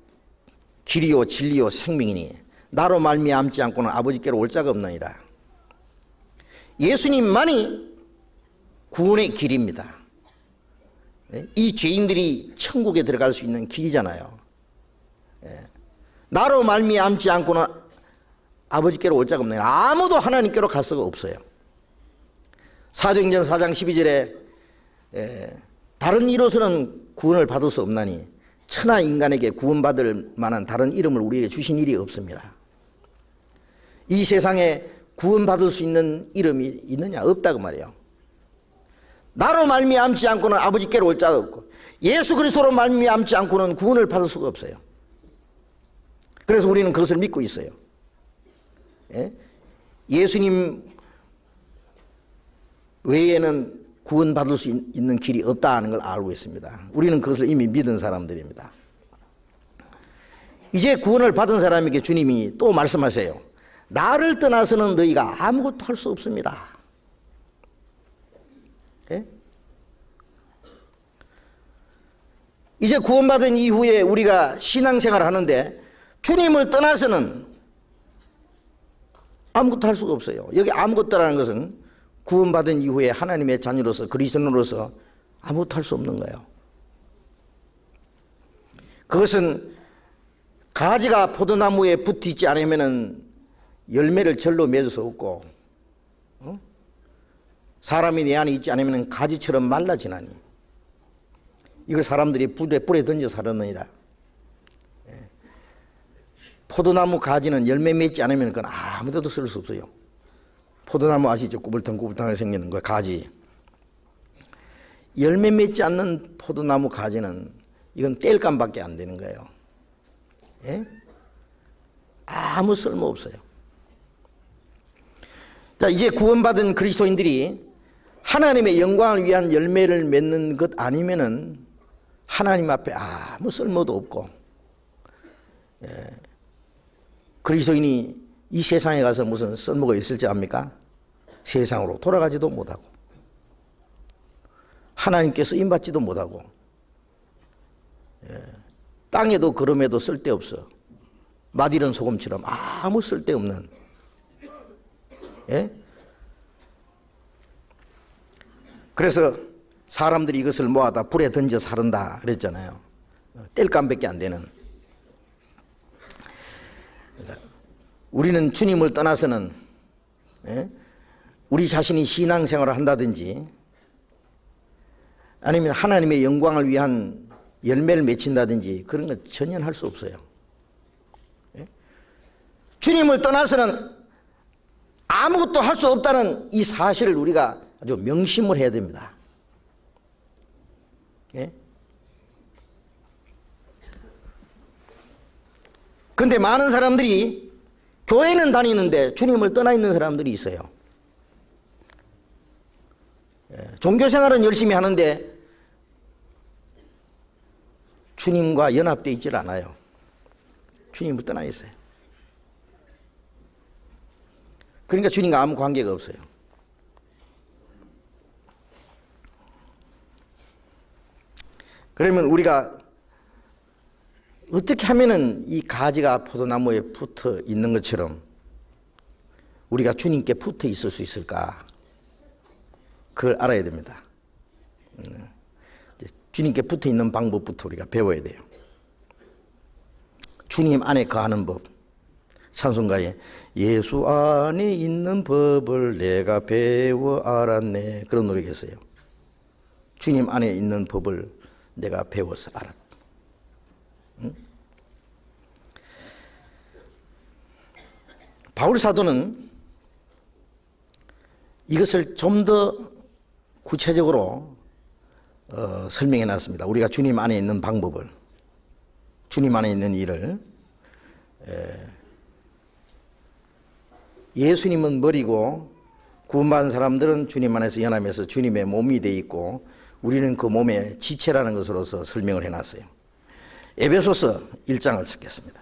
길이요 진리요 생명이니 나로 말미암지 않고는 아버지께로 올 자가 없나이라. 예수님만이 구원의 길입니다. 이 죄인들이 천국에 들어갈 수 있는 길이잖아요. 나로 말미암지 않고는 아버지께로 올 자가 없나이라. 아무도 하나님께로 갈 수가 없어요. 사도행전 4장 12절에 다른 이로서는 구원을 받을 수 없나니 천하 인간에게 구원받을 만한 다른 이름을 우리에게 주신 일이 없습니다. 이 세상에 구원받을 수 있는 이름이 있느냐? 없다고 말이에요. 나로 말미암지 않고는 아버지께로 올 자가 없고 예수 그리스도로 말미암지 않고는 구원을 받을 수가 없어요. 그래서 우리는 그것을 믿고 있어요. 예수님 외에는 구원받을 수 있는 길이 없다는 걸 알고 있습니다. 우리는 그것을 이미 믿은 사람들입니다. 이제 구원을 받은 사람에게 주님이 또 말씀하세요. 나를 떠나서는 너희가 아무것도 할 수 없습니다. 예? 이제 구원받은 이후에 우리가 신앙생활을 하는데 주님을 떠나서는 아무것도 할 수가 없어요. 여기 아무것도라는 것은 구원받은 이후에 하나님의 자녀로서 그리스도인으로서 아무것도 할 수 없는 거예요. 그것은 가지가 포도나무에 붙어있지 않으면 열매를 절로 맺을 수 없고 사람이 내 안에 있지 않으면 가지처럼 말라지나니 이걸 사람들이 불에 던져 살았느니라. 포도나무 가지는 열매 맺지 않으면 그건 아무 데도 쓸 수 없어요. 포도나무 아시죠? 꾸불탕꾸불탕하게 생기는 거 가지. 열매 맺지 않는 포도나무 가지는 이건 땔감밖에 안 되는 거예요. 예? 아무 쓸모 없어요. 자, 이제 구원받은 그리스도인들이 하나님의 영광을 위한 열매를 맺는 것 아니면은 하나님 앞에 아무 쓸모도 없고, 그리스도인이 이 세상에 가서 무슨 쓸모가 있을지 압니까? 세상으로 돌아가지도 못하고 하나님께 쓰임받지도 못하고 땅에도 걸음에도 쓸데없어. 맛이른 소금처럼 아무 쓸데없는 그래서 사람들이 이것을 모아다 불에 던져 사른다 그랬잖아요. 땔감밖에 안 되는. 우리는 주님을 떠나서는 우리 자신이 신앙생활을 한다든지 아니면 하나님의 영광을 위한 열매를 맺힌다든지 그런 거 전혀 할 수 없어요. 주님을 떠나서는 아무것도 할 수 없다는 이 사실을 우리가 아주 명심을 해야 됩니다. 그런데 많은 사람들이 교회는 다니는데 주님을 떠나 있는 사람들이 있어요. 종교생활은 열심히 하는데 주님과 연합되어 있질 않아요. 주님을 떠나 있어요. 그러니까 주님과 아무 관계가 없어요. 그러면 우리가 어떻게 하면은 이 가지가 포도나무에 붙어 있는 것처럼 우리가 주님께 붙어 있을 수 있을까? 그걸 알아야 됩니다. 주님께 붙어 있는 방법부터 우리가 배워야 돼요. 주님 안에 거하는 법. 찬송가에 예수 안에 있는 법을 내가 배워 알았네, 그런 노래가 있어요. 주님 안에 있는 법을 내가 배워서 알았다. 응? 바울 사도는 이것을 좀 더 구체적으로 설명해 놨습니다. 우리가 주님 안에 있는 방법을, 주님 안에 있는 일을. 예수님은 머리고 구원받은 사람들은 주님 안에서 연합해서 주님의 몸이 되어 있고 우리는 그 몸의 지체라는 것으로서 설명을 해놨어요. 에베소서 1장을 찾겠습니다.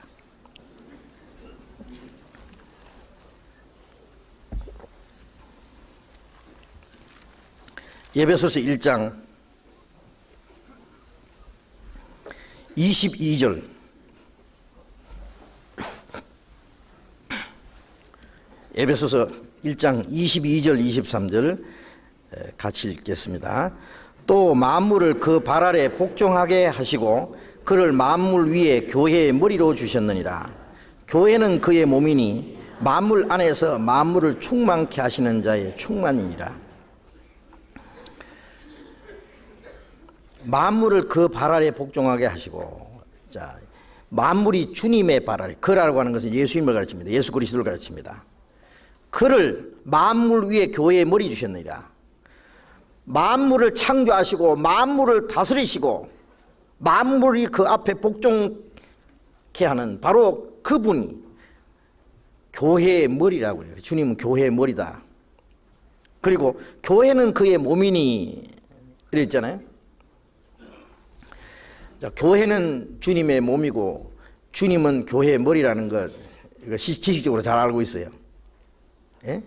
에베소서 1장 22절. 에베소서 1장 22절 23절 같이 읽겠습니다. 또 만물을 그 발 아래 복종하게 하시고 그를 만물 위에 교회의 머리로 주셨느니라. 교회는 그의 몸이니 만물 안에서 만물을 충만케 하시는 자의 충만이니라. 만물을 그 발 아래 복종하게 하시고, 자, 만물이 주님의 발 아래, 그라고 하는 것은 예수님을 가르칩니다. 예수 그리스도를 가르칩니다. 그를 만물 위에 교회의 머리 주셨느니라. 만물을 창조하시고 만물을 다스리시고 만물이 그 앞에 복종케 하는 바로 그분이 교회의 머리라고 해요. 주님은 교회의 머리다. 그리고 교회는 그의 몸이니 이랬잖아요. 자, 교회는 주님의 몸이고 주님은 교회의 머리라는 것, 이거 지식적으로 잘 알고 있어요. 예?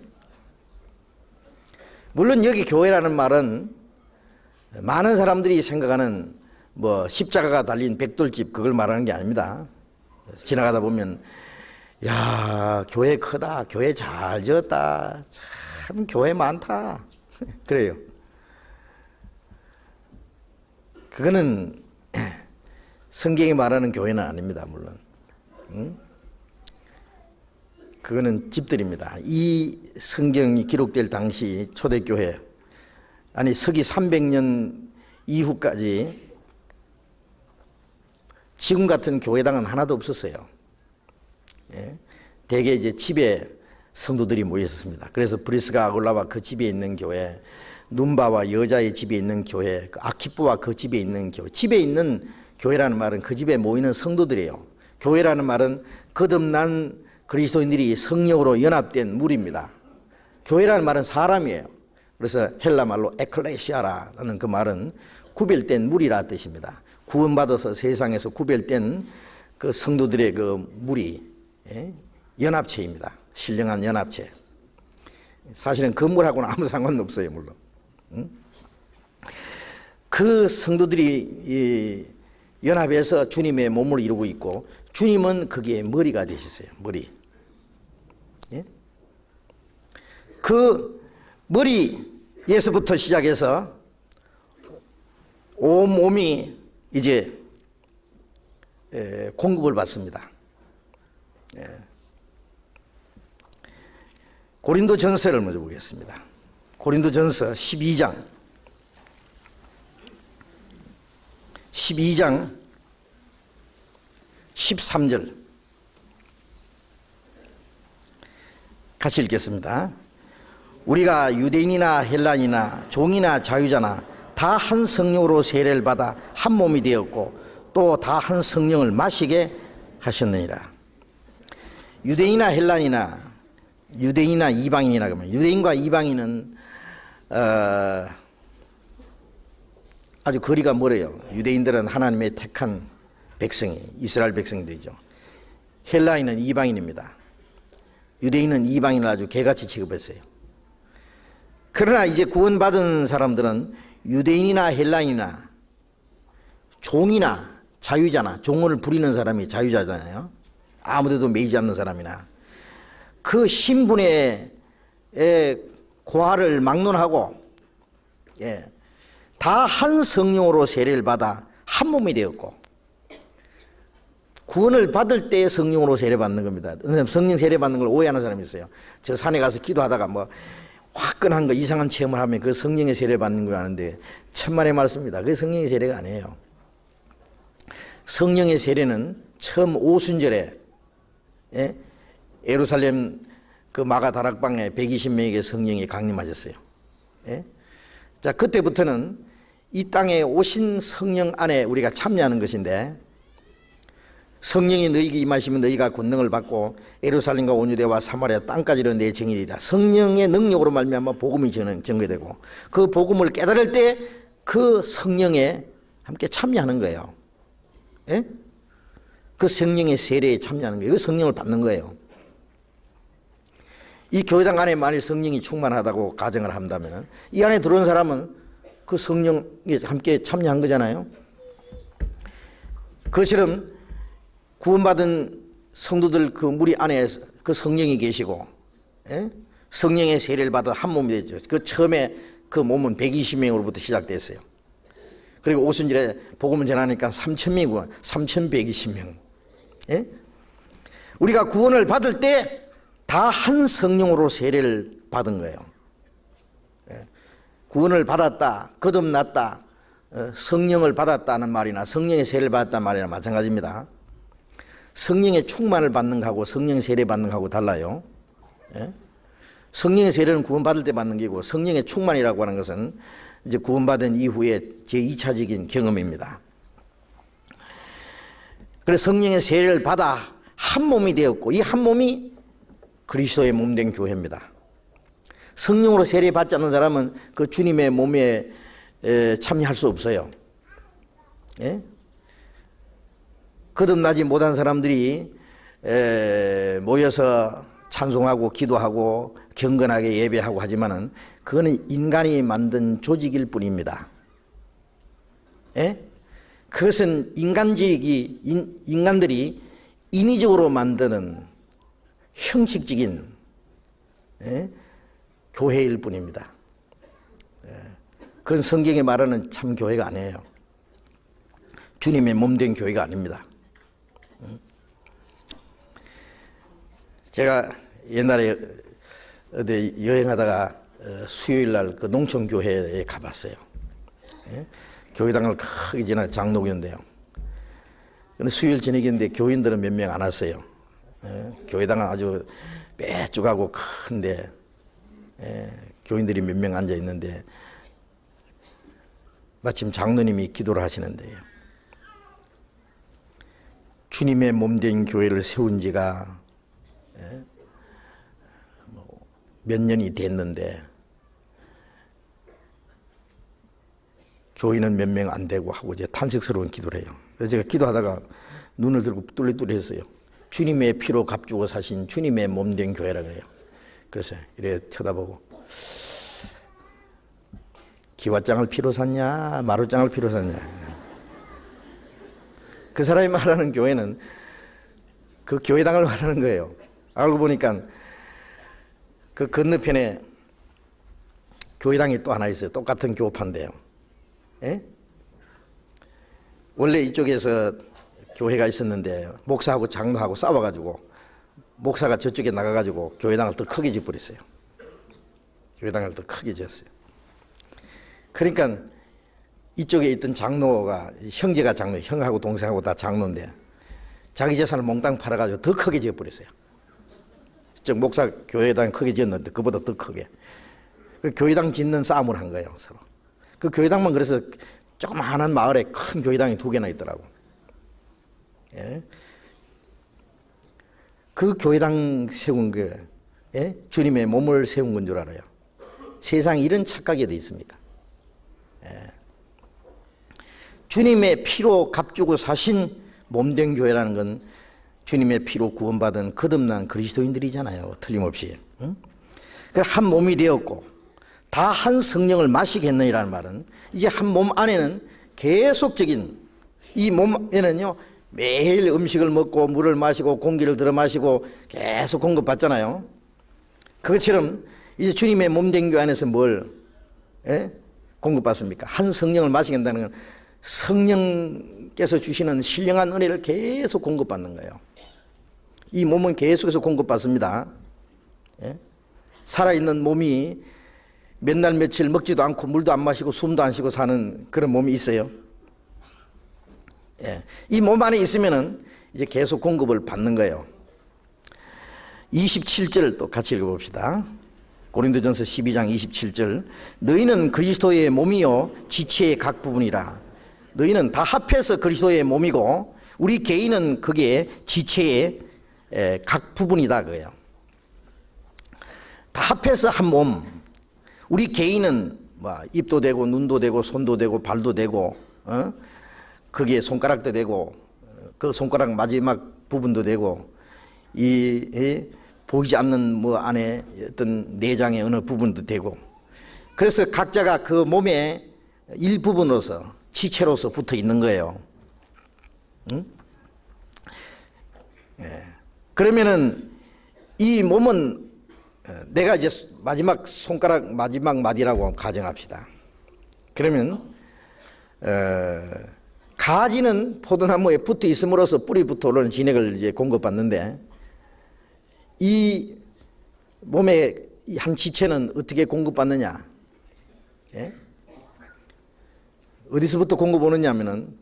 물론 여기 교회라는 말은 많은 사람들이 생각하는 뭐 십자가가 달린 백돌집 그걸 말하는 게 아닙니다. 지나가다 보면 야, 교회 크다, 교회 잘 지었다, 참 교회 많다 그래요. 그거는 성경이 말하는 교회는 아닙니다. 물론 그거는 집들입니다. 이 성경이 기록될 당시 초대교회, 아니 서기 300년 이후까지 지금 같은 교회당은 하나도 없었어요. 예? 대개 이제 집에 성도들이 모여 있었습니다. 그래서 브리스가 아굴라와 그 집에 있는 교회, 눈바와 여자의 집에 있는 교회, 아키뽀와 그 집에 있는 교회, 집에 있는 교회라는 말은 그 집에 모이는 성도들이에요. 교회라는 말은 거듭난 그리스도인들이 성령으로 연합된 무리입니다. 교회라는 말은 사람이에요. 그래서 헬라 말로 에클레시아라는 그 말은 구별된 무리라 뜻입니다. 구원받아서 세상에서 구별된 그 성도들의 그 무리, 연합체입니다. 신령한 연합체. 사실은 건물하고는 아무 상관없어요, 물론. 그 성도들이 연합해서 주님의 몸을 이루고 있고 주님은 거기에 머리가 되셨어요. 머리. 예? 그 머리에서부터 시작해서 온몸이 이제 공급을 받습니다. 고린도전서를 먼저 보겠습니다. 고린도전서 12장 13절 같이 읽겠습니다. 우리가 유대인이나 헬란이나 종이나 자유자나 다 한 성령으로 세례를 받아 한 몸이 되었고 또 다 한 성령을 마시게 하셨느니라. 유대인이나 헬란이나 유대인이나 이방인이나 그러면 유대인과 이방인은 아주 거리가 멀어요. 유대인들은 하나님의 택한 백성이 이스라엘 백성들이죠. 헬라인은 이방인입니다. 유대인은 이방인을 아주 개같이 취급했어요. 그러나 이제 구원받은 사람들은 유대인이나 헬라인이나 종이나 자유자나, 종을 부리는 사람이 자유자잖아요. 아무데도 매이지 않는 사람이나 그 신분의 고하를 막론하고 다 한 성령으로 세례를 받아 한 몸이 되었고 구원을 받을 때 성령으로 세례받는 겁니다. 선생님, 성령 세례받는 걸 오해하는 사람이 있어요. 저 산에 가서 기도하다가 뭐 화끈한 거 이상한 체험을 하면 그 성령의 세례받는 거 아는데 천만의 말씀입니다. 그게 성령의 세례가 아니에요. 성령의 세례는 처음 오순절에 예루살렘 그 마가 다락방에 120명에게 성령이 강림하셨어요. 자, 그때부터는 이 땅에 오신 성령 안에 우리가 참여하는 것인데, 성령이 너희에게 임하시면 너희가 권능을 받고 예루살렘과 온 유대와 사마리아 땅까지로 내 증인이라. 성령의 능력으로 말미암아 복음이 전개되고 그 복음을 깨달을 때 그 성령에 함께 참여하는 거예요. 그 성령의 세례에 참여하는 거예요. 그 성령을 받는 거예요. 이 교회당 안에 만일 성령이 충만하다고 가정을 한다면 이 안에 들어온 사람은 그 성령에 함께 참여한 거잖아요. 그것처럼 구원받은 성도들 그 무리 안에 그 성령이 계시고, 성령의 세례를 받아 한 몸이 됐죠. 그 처음에 그 몸은 120명으로부터 시작됐어요. 그리고 오순절에 복음을 전하니까 3,000명이고 3,120명. 우리가 구원을 받을 때 다 한 성령으로 세례를 받은 거예요. 구원을 받았다, 거듭났다, 성령을 받았다는 말이나 성령의 세례를 받았다는 말이나 마찬가지입니다. 성령의 충만을 받는 거하고 성령의 세례 받는 거하고 달라요. 성령의 세례는 구원받을 때 받는 게고, 성령의 충만이라고 하는 것은 이제 구원받은 이후에 제2차적인 경험입니다. 그래서 성령의 세례를 받아 한 몸이 되었고, 이 한 몸이 그리스도의 몸된 교회입니다. 성령으로 세례 받지 않는 사람은 그 주님의 몸에 참여할 수 없어요. 거듭나지 못한 사람들이 모여서 찬송하고 기도하고 경건하게 예배하고 하지만은 그거는 인간이 만든 조직일 뿐입니다. 그것은 인간들이 인위적으로 만드는 형식적인 교회일 뿐입니다. 그건 성경에 말하는 참 교회가 아니에요. 주님의 몸된 교회가 아닙니다. 제가 옛날에 어디 여행하다가 수요일 날 그 농촌교회에 가봤어요. 교회당을 크게 지나 장로교인데요. 근데 수요일 저녁인데 교인들은 몇 명 안 왔어요. 교회당은 아주 빼쭉하고 큰데 교인들이 몇 명 앉아 있는데 마침 장로님이 기도를 하시는데요. 주님의 몸된 교회를 세운 지가 몇 년이 됐는데 교인은 몇 명 안 되고 하고 이제 탄식스러운 기도를 해요. 그래서 제가 기도하다가 눈을 들고 뚫리뚫리 했어요. 주님의 피로 값주고 사신 주님의 몸된 교회라 그래요. 그래서 이래 쳐다보고, 기와장을 피로 샀냐 마루장을 피로 샀냐. 그 사람이 말하는 교회는 그 교회당을 말하는 거예요. 알고 보니까 그 건너편에 교회당이 또 하나 있어요. 똑같은 교파인데요. 원래 이쪽에서 교회가 있었는데 목사하고 장로하고 싸워가지고 목사가 저쪽에 나가가지고 교회당을 더 크게 지어버렸어요. 교회당을 더 크게 지었어요. 그러니까 이쪽에 있던 장로가, 형제가 장로, 형하고 동생하고 다 장로인데 자기 재산을 몽땅 팔아가지고 더 크게 지어버렸어요. 즉 목사 교회당 크게 지었는데 그보다 더 크게. 그 교회당 짓는 싸움을 한 거예요, 서로. 그 교회당만 그래서 조그마한 마을에 큰 교회당이 2개나 있더라고. 그 교회당 세운 게 주님의 몸을 세운 건 줄 알아요. 세상에 이런 착각이 어디 있습니까? 주님의 피로 값주고 사신 몸된 교회라는 건 주님의 피로 구원받은 거듭난 그리스도인들이잖아요. 틀림없이. 한 몸이 되었고 다 한 성령을 마시겠느니라는 말은 이제 한 몸 안에는 계속적인, 이 몸에는요 매일 음식을 먹고 물을 마시고 공기를 들어 마시고 계속 공급받잖아요. 그것처럼 이제 주님의 몸된 교회 안에서 뭘 공급받습니까? 한 성령을 마시겠다는 건 성령께서 주시는 신령한 은혜를 계속 공급받는 거예요. 이 몸은 계속해서 공급받습니다. 예? 살아있는 몸이 몇 날 며칠 먹지도 않고 물도 안 마시고 숨도 안 쉬고 사는 그런 몸이 있어요. 예. 이 몸 안에 있으면은 이제 계속 공급을 받는 거예요. 27절 또 같이 읽어봅시다. 고린도전서 12장 27절. 너희는 그리스도의 몸이요 지체의 각 부분이라. 너희는 다 합해서 그리스도의 몸이고 우리 개인은 그게 지체의 각 부분이다 그거예요. 다 합해서 한 몸. 우리 개인은 뭐 입도 되고 눈도 되고 손도 되고 발도 되고 거기에 손가락도 되고 그 손가락 마지막 부분도 되고 이 보이지 않는 뭐 안에 어떤 내장의 어느 부분도 되고 그래서 각자가 그 몸의 일부분으로서 지체로서 붙어 있는 거예요. 응? 예. 그러면은 이 몸은 내가 이제 마지막 손가락 마지막 마디라고 가정합시다. 그러면 가지는 포도나무에 붙어 있음으로써 뿌리부터 오르는 진액을 이제 공급받는데 이 몸의 한 지체는 어떻게 공급받느냐? 예? 어디서부터 공급 오느냐 하면은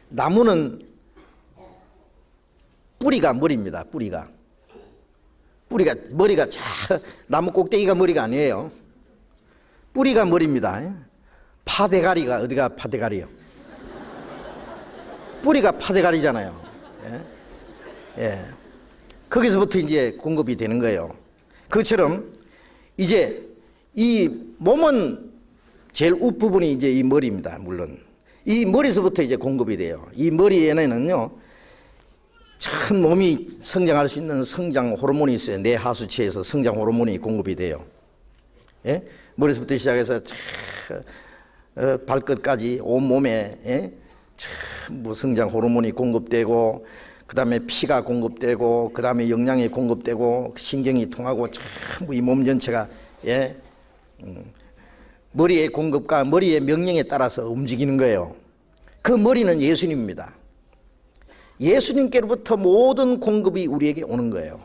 나무는 뿌리가 머리입니다. 뿌리가 머리가 나무 꼭대기가 머리가 아니에요. 뿌리가 머리입니다. 파대가리가 어디가 파대가리요? 뿌리가 파대가리잖아요. 예? 예. 거기서부터 이제 공급이 되는 거예요. 그처럼 이제 이 몸은 제일 윗부분이 이제 이 머리입니다. 물론 이 머리에서부터 이제 공급이 돼요. 이 머리에는요 참 몸이 성장할 수 있는 성장 호르몬이 있어요. 뇌 하수체에서 성장 호르몬이 공급이 돼요. 예? 머리에서부터 시작해서 발끝까지 온 몸에 참 뭐 성장 호르몬이 공급되고 그 다음에 피가 공급되고 그 다음에 영양이 공급되고 신경이 통하고 참 이 몸 전체가 머리의 공급과 머리의 명령에 따라서 움직이는 거예요. 그 머리는 예수님입니다. 예수님께로부터 모든 공급이 우리에게 오는 거예요.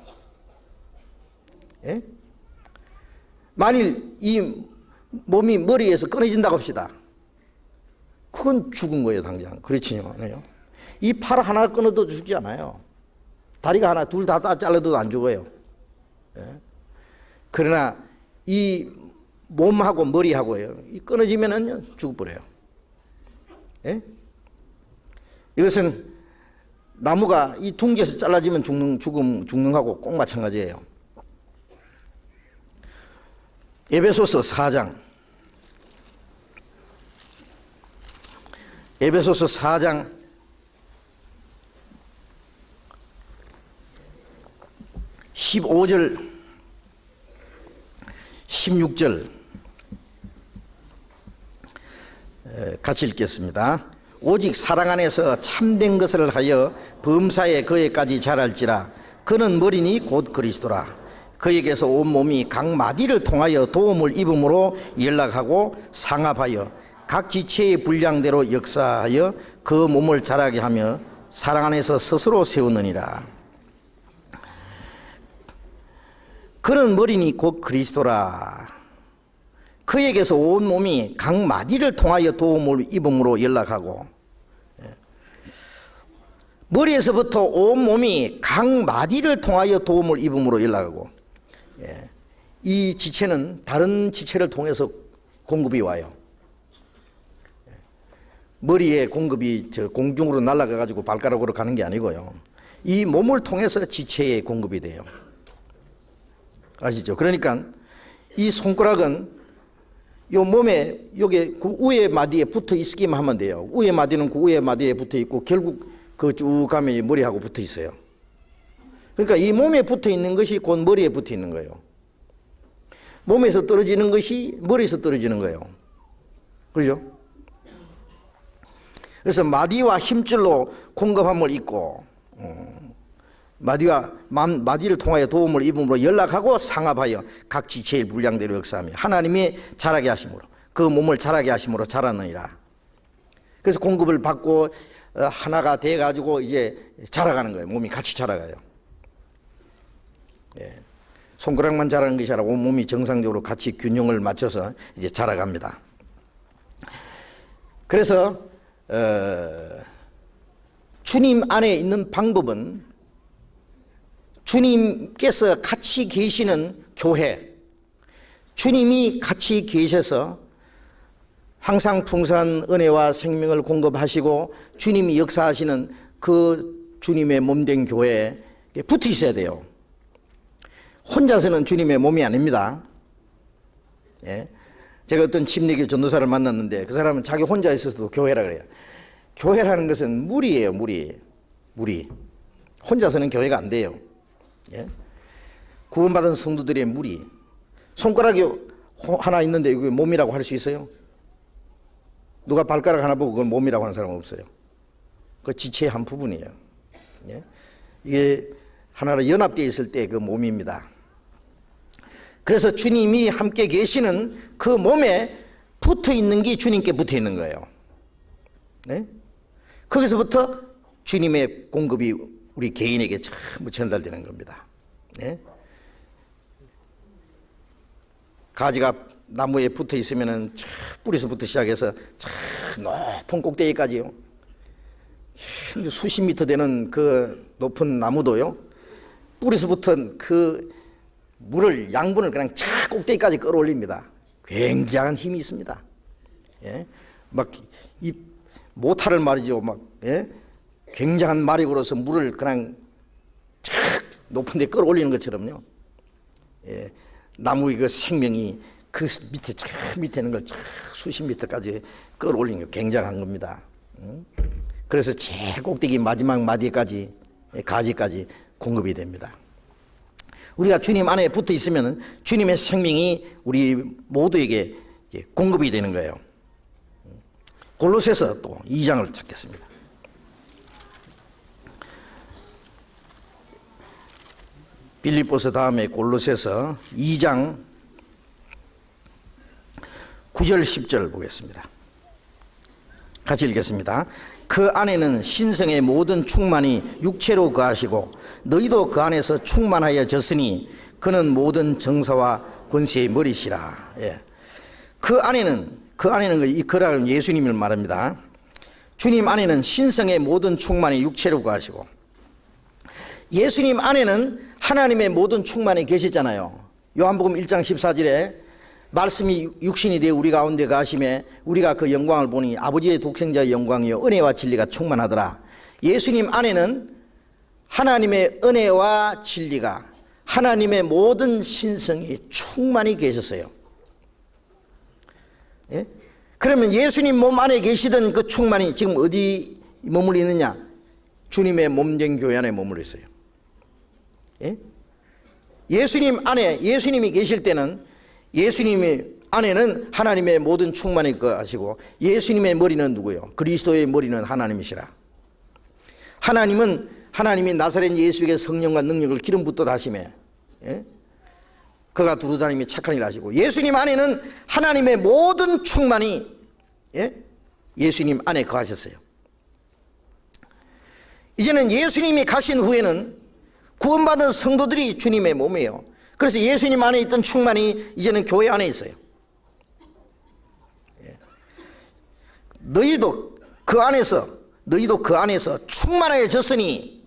예? 만일 이 몸이 머리에서 끊어진다고 합시다. 그건 죽은 거예요, 당장. 그렇지요? 이 팔 하나 끊어도 죽지 않아요. 다리가 하나, 둘 다 잘라도 안 죽어요. 예? 그러나 이 몸하고 머리하고요, 이 끊어지면은 죽어버려요. 예? 이것은 나무가 이 둥지에서 잘라지면 죽는 거하고 꼭 마찬가지예요. 에베소서 4장. 에베소서 4장 15절 16절 같이 읽겠습니다. 오직 사랑 안에서 참된 것을 하여 범사에 그에까지 자랄지라. 그는 머리니 곧 그리스도라. 그에게서 온 몸이 각 마디를 통하여 도움을 입음으로 연락하고 상합하여 각 지체의 분량대로 역사하여 그 몸을 자라게 하며 사랑 안에서 스스로 세우느니라. 그는 머리니 곧 그리스도라. 그에게서 온 몸이 각 마디를 통하여 도움을 입음으로 연락하고 머리에서부터 온 몸이 각 마디를 통하여 도움을 입음으로 연락하고 이 지체는 다른 지체를 통해서 공급이 와요. 머리에 공급이 공중으로 날아가 가지고 발가락으로 가는 게 아니고요. 이 몸을 통해서 지체에 공급이 돼요. 아시죠? 그러니까 이 손가락은 요 몸에 여기 그 위에 마디에 붙어 있기만 하면 돼요. 위에 마디는 그 위에 마디에 붙어 있고 결국 그 쭉 가면 머리하고 붙어 있어요. 그러니까 이 몸에 붙어 있는 것이 곧 머리에 붙어 있는 거예요. 몸에서 떨어지는 것이 머리에서 떨어지는 거예요. 그렇죠? 그래서 마디와 힘줄로 공급함을 입고 마디를 통하여 도움을 입음으로 연락하고 상합하여 각 지체의 분량대로 역사하며 하나님이 자라게 하심으로 그 몸을 자라게 하심으로 자라느니라. 그래서 공급을 받고 하나가 돼 가지고 이제 자라가는 거예요. 몸이 같이 자라가요. 예. 손가락만 자라는 것이 아니라 온몸이 정상적으로 같이 균형을 맞춰서 이제 자라갑니다. 그래서 주님 안에 있는 방법은 주님께서 같이 계시는 교회, 주님이 같이 계셔서 항상 풍성한 은혜와 생명을 공급하시고 주님이 역사하시는 그 주님의 몸된 교회에 붙어 있어야 돼요. 혼자서는 주님의 몸이 아닙니다. 예. 제가 어떤 침례교 전도사를 만났는데 그 사람은 자기 혼자 있어서도 교회라 그래요. 교회라는 것은 무리예요, 무리. 혼자서는 교회가 안 돼요. 예? 구원받은 성도들의 무리. 손가락이 하나 있는데 이게 몸이라고 할 수 있어요? 누가 발가락 하나 보고 그걸 몸이라고 하는 사람은 없어요. 그 지체의 한 부분이에요. 예? 이게 하나로 연합되어 있을 때 그 몸입니다. 그래서 주님이 함께 계시는 그 몸에 붙어 있는 게 주님께 붙어 있는 거예요. 네? 거기서부터 주님의 공급이 우리 개인에게 전부 전달되는 겁니다. 네? 가지가 나무에 붙어 있으면은 뿌리서부터 시작해서 높은 꼭대기까지요. 수십 미터 되는 그 높은 나무도요. 뿌리서부터 그 물을 양분을 그냥 꼭대기까지 끌어올립니다. 굉장한 힘이 있습니다. 예? 막 이 모타를 말이죠. 막 예? 굉장한 마력으로서 물을 그냥 높은데 끌어올리는 것처럼요. 예. 나무의 그 생명이 그 밑에 밑에 있는 걸 수십 미터까지 끌어올리는 게 굉장한 겁니다. 그래서 제일 꼭대기 마지막 마디까지 가지까지 공급이 됩니다. 우리가 주님 안에 붙어 있으면 주님의 생명이 우리 모두에게 공급이 되는 거예요. 골로새서 또 2장을 찾겠습니다. 빌립보서 다음에 골로새서 2장 9절 10절 보겠습니다. 같이 읽겠습니다. 그 안에는 신성의 모든 충만이 육체로 거하시고 너희도 그 안에서 충만하여졌으니 그는 모든 정사와 권세의 머리시라. 예. 그 안에는 이 그라는 예수님을 말합니다. 주님 안에는 신성의 모든 충만이 육체로 거하시고 예수님 안에는 하나님의 모든 충만이 계시잖아요. 요한복음 1장 14절에 말씀이 육신이 되어 우리 가운데 가심에 우리가 그 영광을 보니 아버지의 독생자의 영광이요 은혜와 진리가 충만하더라. 예수님 안에는 하나님의 은혜와 진리가 하나님의 모든 신성이 충만히 계셨어요. 예? 그러면 예수님 몸 안에 계시던 그 충만이 지금 어디 머물러 있느냐? 주님의 몸된 교회 안에 머물러 있어요. 예? 예수님 안에 예수님이 계실 때는 예수님의 안에는 하나님의 모든 충만이 거하시고 예수님의 머리는 누구요? 그리스도의 머리는 하나님이시라. 하나님이 나사렛 예수에게 성령과 능력을 기름 붓듯 하시매 예? 그가 두루다니며 착한 일을 하시고 예수님 안에는 하나님의 모든 충만이 예? 예수님 안에 거하셨어요. 이제는 예수님이 가신 후에는 구원받은 성도들이 주님의 몸이에요. 그래서 예수님 안에 있던 충만이 이제는 교회 안에 있어요. 너희도 그 안에서 충만해졌으니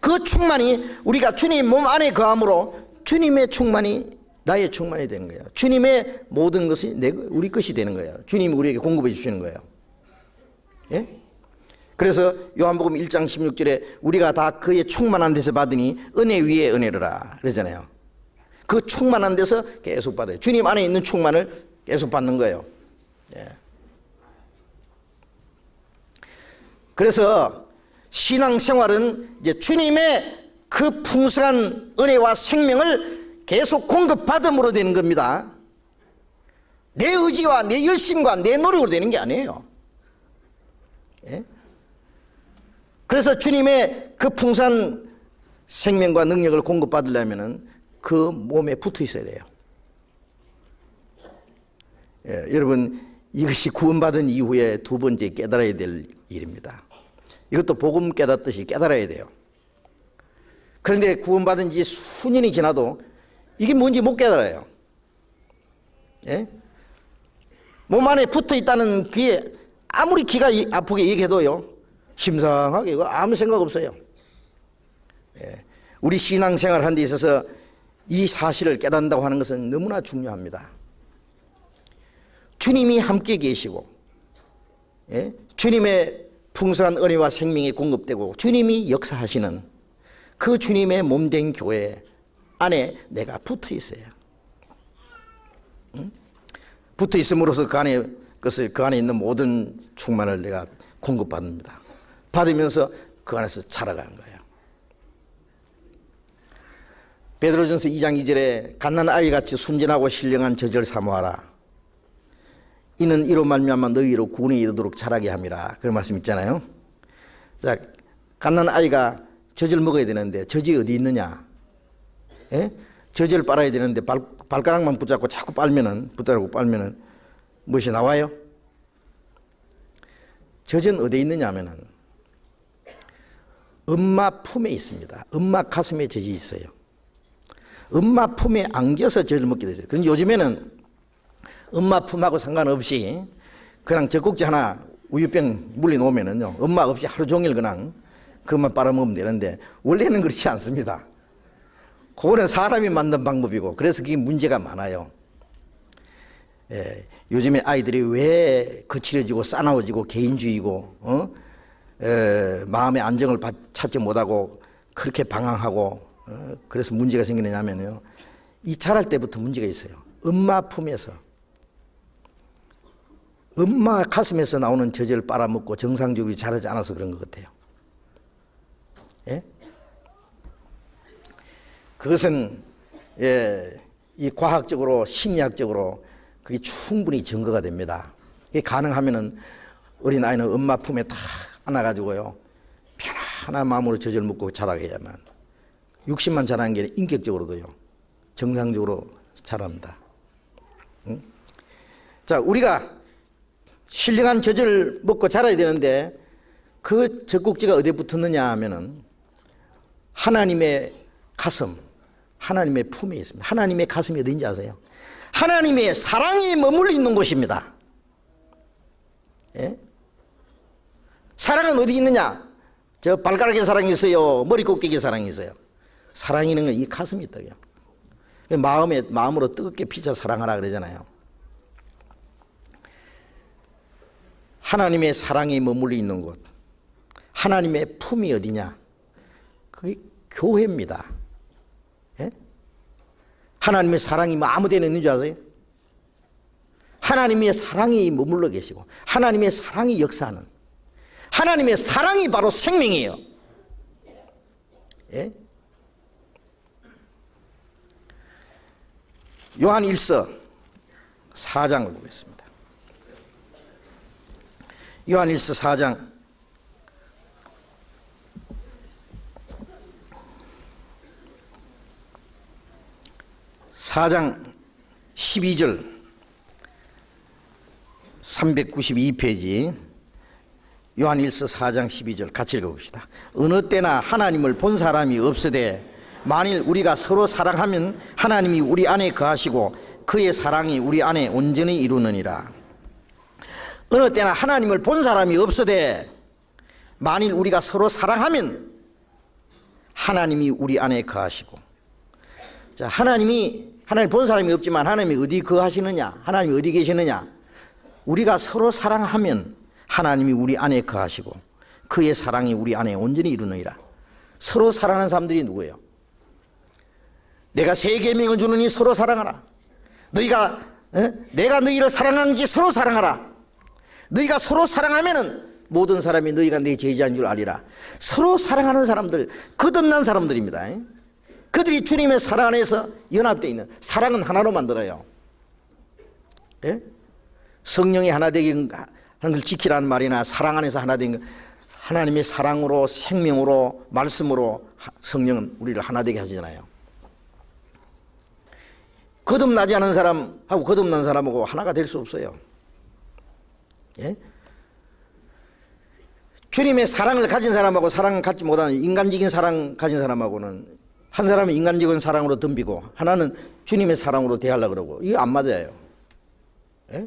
그 충만이 우리가 주님 몸 안에 거함으로 주님의 충만이 나의 충만이 되는 거예요. 주님의 모든 것이 우리 것이 되는 거예요. 주님이 우리에게 공급해 주시는 거예요. 예? 그래서 요한복음 1장 16절에 우리가 다 그의 충만한 데서 받으니 은혜 위에 은혜로라 그러잖아요. 그 충만한 데서 계속 받아요. 주님 안에 있는 충만을 계속 받는 거예요. 예. 그래서 신앙생활은 이제 주님의 그 풍성한 은혜와 생명을 계속 공급받음으로 되는 겁니다. 내 의지와 내 열심과 내 노력으로 되는 게 아니에요. 예? 그래서 주님의 그 풍성한 생명과 능력을 공급받으려면 그 몸에 붙어 있어야 돼요. 예, 여러분 이것이 구원받은 이후에 두 번째 깨달아야 될 일입니다. 이것도 복음 깨닫듯이 깨달아야 돼요. 그런데 구원받은 지 수년이 지나도 이게 뭔지 못 깨달아요. 예? 몸 안에 붙어 있다는 귀에 아무리 귀가 아프게 얘기해도요, 심상하게 아무 생각 없어요. 예. 우리 신앙생활 하는 데 있어서 이 사실을 깨닫는다고 하는 것은 너무나 중요합니다. 주님이 함께 계시고, 예? 주님의 풍성한 은혜와 생명이 공급되고 주님이 역사하시는 그 주님의 몸된 교회 안에 내가 붙어 있어요. 응? 붙어 있음으로써 그 안에 있는 모든 충만을 내가 공급받습니다. 받으면서 그 안에서 자라가는 거예요. 베드로전서 2장 2절에 갓난 아이같이 순진하고 신령한 저절 사모하라. 이는 이로 말미암아 너희로 구원에 이르도록 자라게 함이라. 그런 말씀 있잖아요. 자, 갓난 아이가 젖을 먹어야 되는데 젖이 어디 있느냐? 예? 젖을 빨아야 되는데 발가락만 붙잡고 자꾸 빨면은 무엇이 나와요? 젖은 어디에 있느냐 하면은 엄마 품에 있습니다. 엄마 가슴에 젖이 있어요. 엄마 품에 안겨서 젖을 먹게 되죠. 그런데 요즘에는 엄마 품하고 상관없이 그냥 젖꼭지 하나 우유병 물려놓으면은요, 엄마 없이 하루 종일 그냥 그것만 빨아먹으면 되는데 원래는 그렇지 않습니다. 그거는 사람이 만든 방법이고 그래서 그게 문제가 많아요. 예, 요즘에 아이들이 왜 거칠어지고 싸나워지고 개인주의고 마음의 안정을 찾지 못하고 그렇게 방황하고 그래서 문제가 생기느냐면요, 이 자랄 때부터 문제가 있어요. 엄마 품에서 엄마 가슴에서 나오는 젖을 빨아먹고 정상적으로 자라지 않아서 그런 것 같아요. 예? 그것은 이 과학적으로 심리학적으로 그게 충분히 증거가 됩니다. 이게 가능하면은 어린 아이는 엄마 품에 탁 안아가지고요, 편안한 마음으로 젖을 먹고 자라야만, 육신만 자라는 게 인격적으로도요 정상적으로 자랍니다. 응? 자, 우리가 신령한 젖을 먹고 자라야 되는데 그 젖꼭지가 어디에 붙었느냐 하면은 하나님의 가슴, 하나님의 품에 있습니다. 하나님의 가슴이 어딘지 아세요? 하나님의 사랑이 머물러 있는 곳입니다. 예? 사랑은 어디 있느냐? 저 발가락에 사랑이 있어요? 머리 꼭대기에 사랑이 있어요? 사랑이 있는 건 이 가슴이 있다고요. 마음으로 뜨겁게 피쳐 사랑하라 그러잖아요. 하나님의 사랑이 머물러 있는 곳, 하나님의 품이 어디냐? 그게 교회입니다. 예? 하나님의 사랑이 뭐 아무 데나 있는 줄 아세요? 하나님의 사랑이 머물러 계시고 하나님의 사랑이 역사하는, 하나님의 사랑이 바로 생명이에요. 예? 요한 1서 4장을 보겠습니다. 요한 1서 4장 12절 392페이지 요한 1서 4장 12절 같이 읽어봅시다. 어느 때나 하나님을 본 사람이 없으되 만일 우리가 서로 사랑하면 하나님이 우리 안에 거하시고 그의 사랑이 우리 안에 온전히 이루느니라. 어느 때나 하나님을 본 사람이 없으되 만일 우리가 서로 사랑하면 하나님이 우리 안에 거하시고. 자, 하나님 본 사람이 없지만 하나님이 어디 거하시느냐? 하나님이 어디 계시느냐? 우리가 서로 사랑하면 하나님이 우리 안에 거하시고 그의 사랑이 우리 안에 온전히 이루느니라. 서로 사랑하는 사람들이 누구예요? 내가 세 계명을 주느니 서로 사랑하라. 내가 너희를 사랑하는지 서로 사랑하라. 너희가 서로 사랑하면은 모든 사람이 너희가 내 제자인 줄 아리라. 서로 사랑하는 사람들, 거듭난 사람들입니다. 그들이 주님의 사랑 안에서 연합되어 있는, 사랑은 하나로 만들어요. 예? 성령이 하나 되게 하는 걸 지키라는 말이나 사랑 안에서 하나 되는 것, 하나님의 사랑으로, 생명으로, 말씀으로 성령은 우리를 하나 되게 하시잖아요. 거듭나지 않은 사람하고 거듭난 사람하고 하나가 될 수 없어요. 예? 주님의 사랑을 가진 사람하고 사랑을 갖지 못하는 인간적인 사랑 가진 사람하고는 한 사람은 인간적인 사랑으로 덤비고 하나는 주님의 사랑으로 대하려고 그러고 이거 안 맞아요. 예?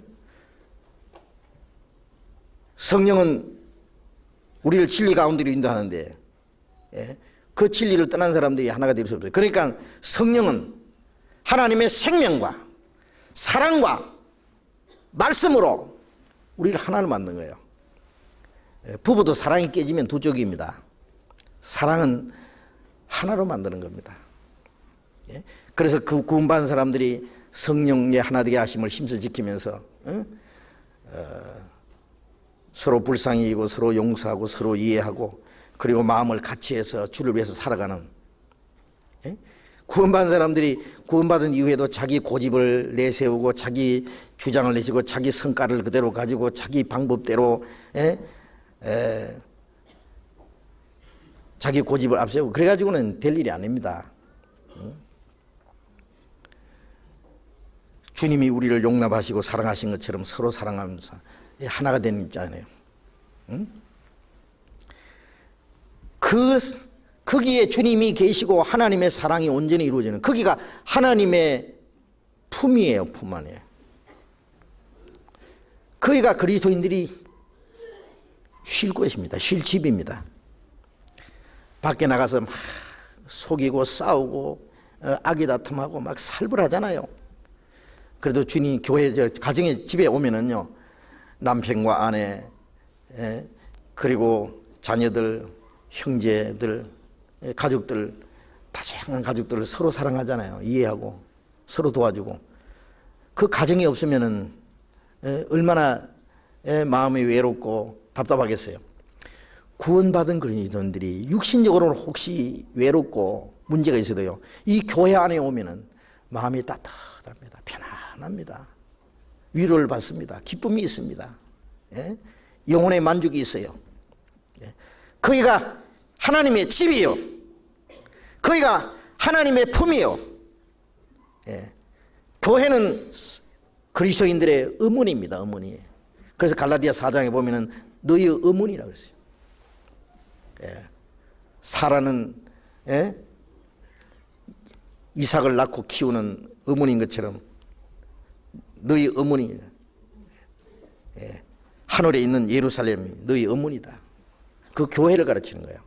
성령은 우리를 진리 가운데로 인도하는데 예? 그 진리를 떠난 사람들이 하나가 될 수 없어요. 그러니까 성령은 하나님의 생명과 사랑과 말씀으로 우리를 하나로 만든 거예요. 부부도 사랑이 깨지면 두 쪽입니다. 사랑은 하나로 만드는 겁니다. 그래서 그 구원받은 사람들이 성령의 하나 되게 하심을 힘써 지키면서 서로 불쌍히 여기고 서로 용서하고 서로 이해하고 그리고 마음을 같이 해서 주를 위해서 살아가는 구원받은 사람들이 구원받은 이후에도 자기 고집을 내세우고 자기 주장을 내시고 자기 성과를 그대로 가지고 자기 방법대로 자기 고집을 앞세우고 그래가지고는 될 일이 아닙니다. 주님이 우리를 용납하시고 사랑하신 것처럼 서로 사랑하면서 하나가 되는 있잖아요. 거기에 주님이 계시고 하나님의 사랑이 온전히 이루어지는 거기가 하나님의 품이에요. 품 안에. 거기가 그리스도인들이 쉴 곳입니다. 쉴 집입니다. 밖에 나가서 막 속이고 싸우고 악의다툼하고 막 살벌하잖아요. 그래도 주님 교회 가정에 집에 오면은요 남편과 아내 그리고 자녀들 형제들 가족들 다양한 가족들을 서로 사랑하잖아요. 이해하고 서로 도와주고 그 가정이 없으면은 얼마나 마음이 외롭고 답답하겠어요. 구원받은 그리스도인들이 육신적으로는 혹시 외롭고 문제가 있어도요 이 교회 안에 오면은 마음이 따뜻합니다. 편안합니다. 위로를 받습니다. 기쁨이 있습니다. 영혼의 만족이 있어요. 거기가 하나님의 집이요. 거기가 하나님의 품이요. 교회는 그리스도인들의 의문입니다. 의문이. 그래서 갈라디아 4장에 보면은 너희 의문이라고 그랬어요. 사라는 이삭을 낳고 키우는 의문인 것처럼 너희 의문이 하늘에 있는 예루살렘이 너희 의문이다. 그 교회를 가르치는 거예요.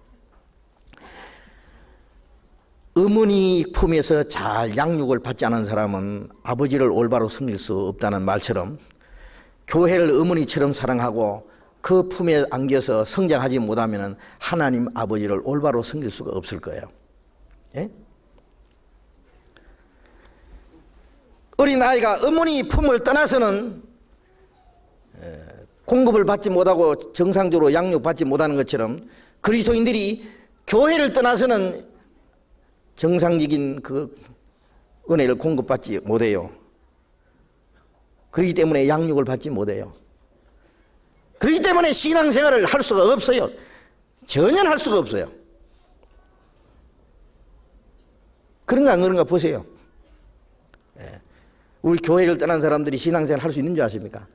의문이 품에서 잘 양육을 받지 않은 사람은 아버지를 올바로 섬길 수 없다는 말처럼 교회를 의문이처럼 사랑하고 그 품에 안겨서 성장하지 못하면 하나님 아버지를 올바로 섬길 수가 없을 거예요. 어린아이가 어머니 품을 떠나서는 공급을 받지 못하고 정상적으로 양육받지 못하는 것처럼 그리스도인들이 교회를 떠나서는 정상적인 그 은혜를 공급받지 못해요. 그렇기 때문에 양육을 받지 못해요. 그렇기 때문에 신앙생활을 할 수가 없어요. 전혀 할 수가 없어요. 그런가 안 그런가 보세요. 우리 교회를 떠난 사람들이 신앙생활 할 수 있는 줄 아십니까?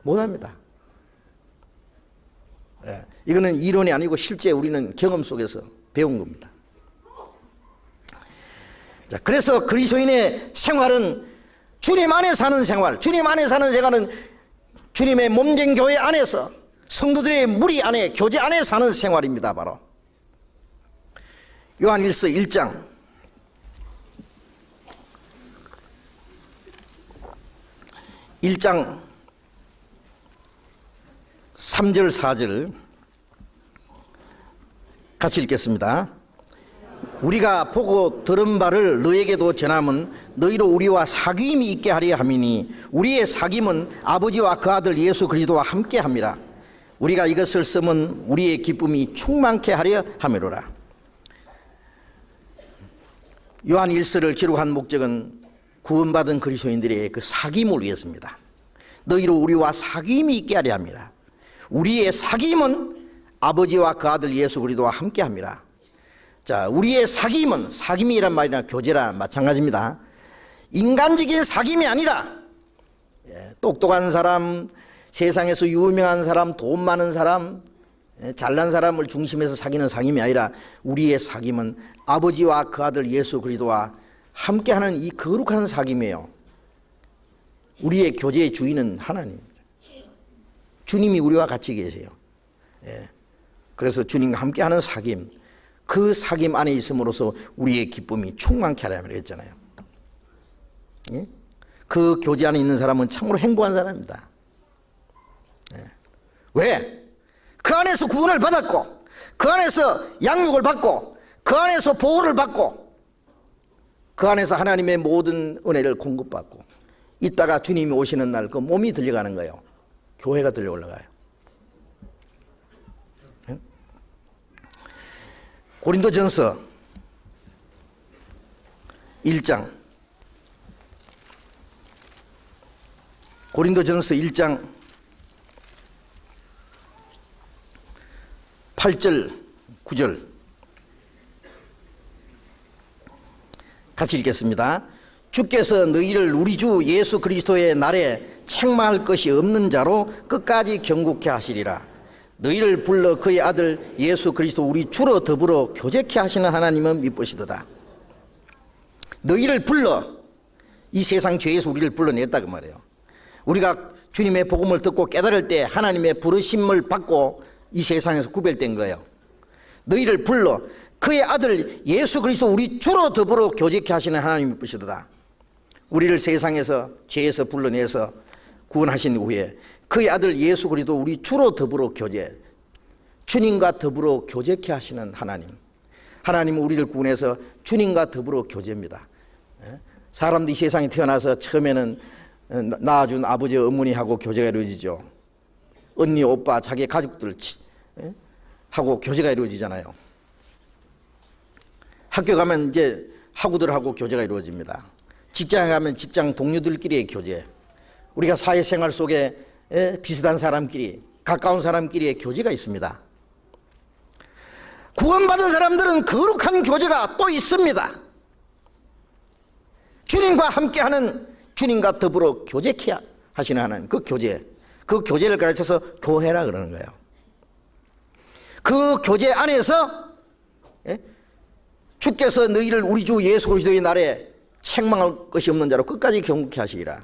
못합니다. 이거는 이론이 아니고 실제 우리는 경험 속에서 배운 겁니다. 자, 그래서 그리스도인의 생활은 주님 안에 사는 생활, 주님 안에 사는 생활은 주님의 몸된 교회 안에서 성도들의 무리 안에 교제 안에 사는 생활입니다. 바로 요한일서 1장 3절 4절 같이 읽겠습니다. 우리가 보고 들은 바를 너에게도 전함은 너희로 우리와 사귐이 있게 하려 함이니 우리의 사귐은 아버지와 그 아들 예수 그리스도와 함께 함이라. 우리가 이것을 쓰면 우리의 기쁨이 충만케 하려 함이로라. 요한 1서를 기록한 목적은 구원받은 그리스도인들의 그 사귐을 위해서입니다. 너희로 우리와 사귐이 있게 하려 함이라. 우리의 사귐은 아버지와 그 아들 예수 그리스도와 함께 함이라. 자, 우리의 사귐은, 사귐이란 말이나 교제라 마찬가지입니다. 인간적인 사귐이 아니라 똑똑한 사람, 세상에서 유명한 사람, 돈 많은 사람, 잘난 사람을 중심해서 사귀는 사귐이 아니라 우리의 사귐은 아버지와 그 아들 예수 그리스도와 함께하는 이 거룩한 사귐이에요. 우리의 교제의 주인은 하나님입니다. 주님이 우리와 같이 계세요. 그래서 주님과 함께하는 사귐, 그 사귐 안에 있음으로써 우리의 기쁨이 충만케 하라 그랬잖아요. 그 교제 안에 있는 사람은 참으로 행복한 사람입니다. 왜? 그 안에서 구원을 받았고, 그 안에서 양육을 받고, 그 안에서 보호를 받고, 그 안에서 하나님의 모든 은혜를 공급받고, 이따가 주님이 오시는 날 그 몸이 들려가는 거예요. 교회가 들려 올라가요. 고린도전서 1장, 고린도전서 1장 8절 9절 같이 읽겠습니다. 주께서 너희를 우리 주 예수 그리스도의 날에 책망할 것이 없는 자로 끝까지 경고케 하시리라. 너희를 불러 그의 아들 예수 그리스도 우리 주로 더불어 교제케 하시는 하나님은 미쁘시도다. 너희를 불러, 이 세상 죄에서 우리를 불러냈다 그 말이에요. 우리가 주님의 복음을 듣고 깨달을 때 하나님의 부르심을 받고 이 세상에서 구별된 거예요. 너희를 불러 그의 아들 예수 그리스도 우리 주로 더불어 교제케 하시는 하나님이 미쁘시도다. 우리를 세상에서 죄에서 불러내서 구원하신 후에 그의 아들 예수 그리스도 우리 주로 더불어 교제, 주님과 더불어 교제케 하시는 하나님. 하나님은 우리를 구원해서 주님과 더불어 교제입니다. 사람들이 세상에 태어나서 처음에는 낳아준 아버지 어머니하고 교제가 이루어지죠. 언니 오빠 자기 가족들 하고 교제가 이루어지잖아요. 학교 가면 이제 학우들하고 교제가 이루어집니다. 직장에 가면 직장 동료들끼리의 교제, 우리가 사회생활 속에 비슷한 사람끼리, 가까운 사람끼리의 교제가 있습니다. 구원받은 사람들은 거룩한 교제가 또 있습니다. 주님과 함께하는, 주님과 더불어 교제케 하시는 하나님, 그 교제, 그 교제를 가르쳐서 교회라 그러는 거예요. 그 교제 안에서 주께서 너희를 우리 주 예수 그리스도의 날에 책망할 것이 없는 자로 끝까지 경고케 하시리라.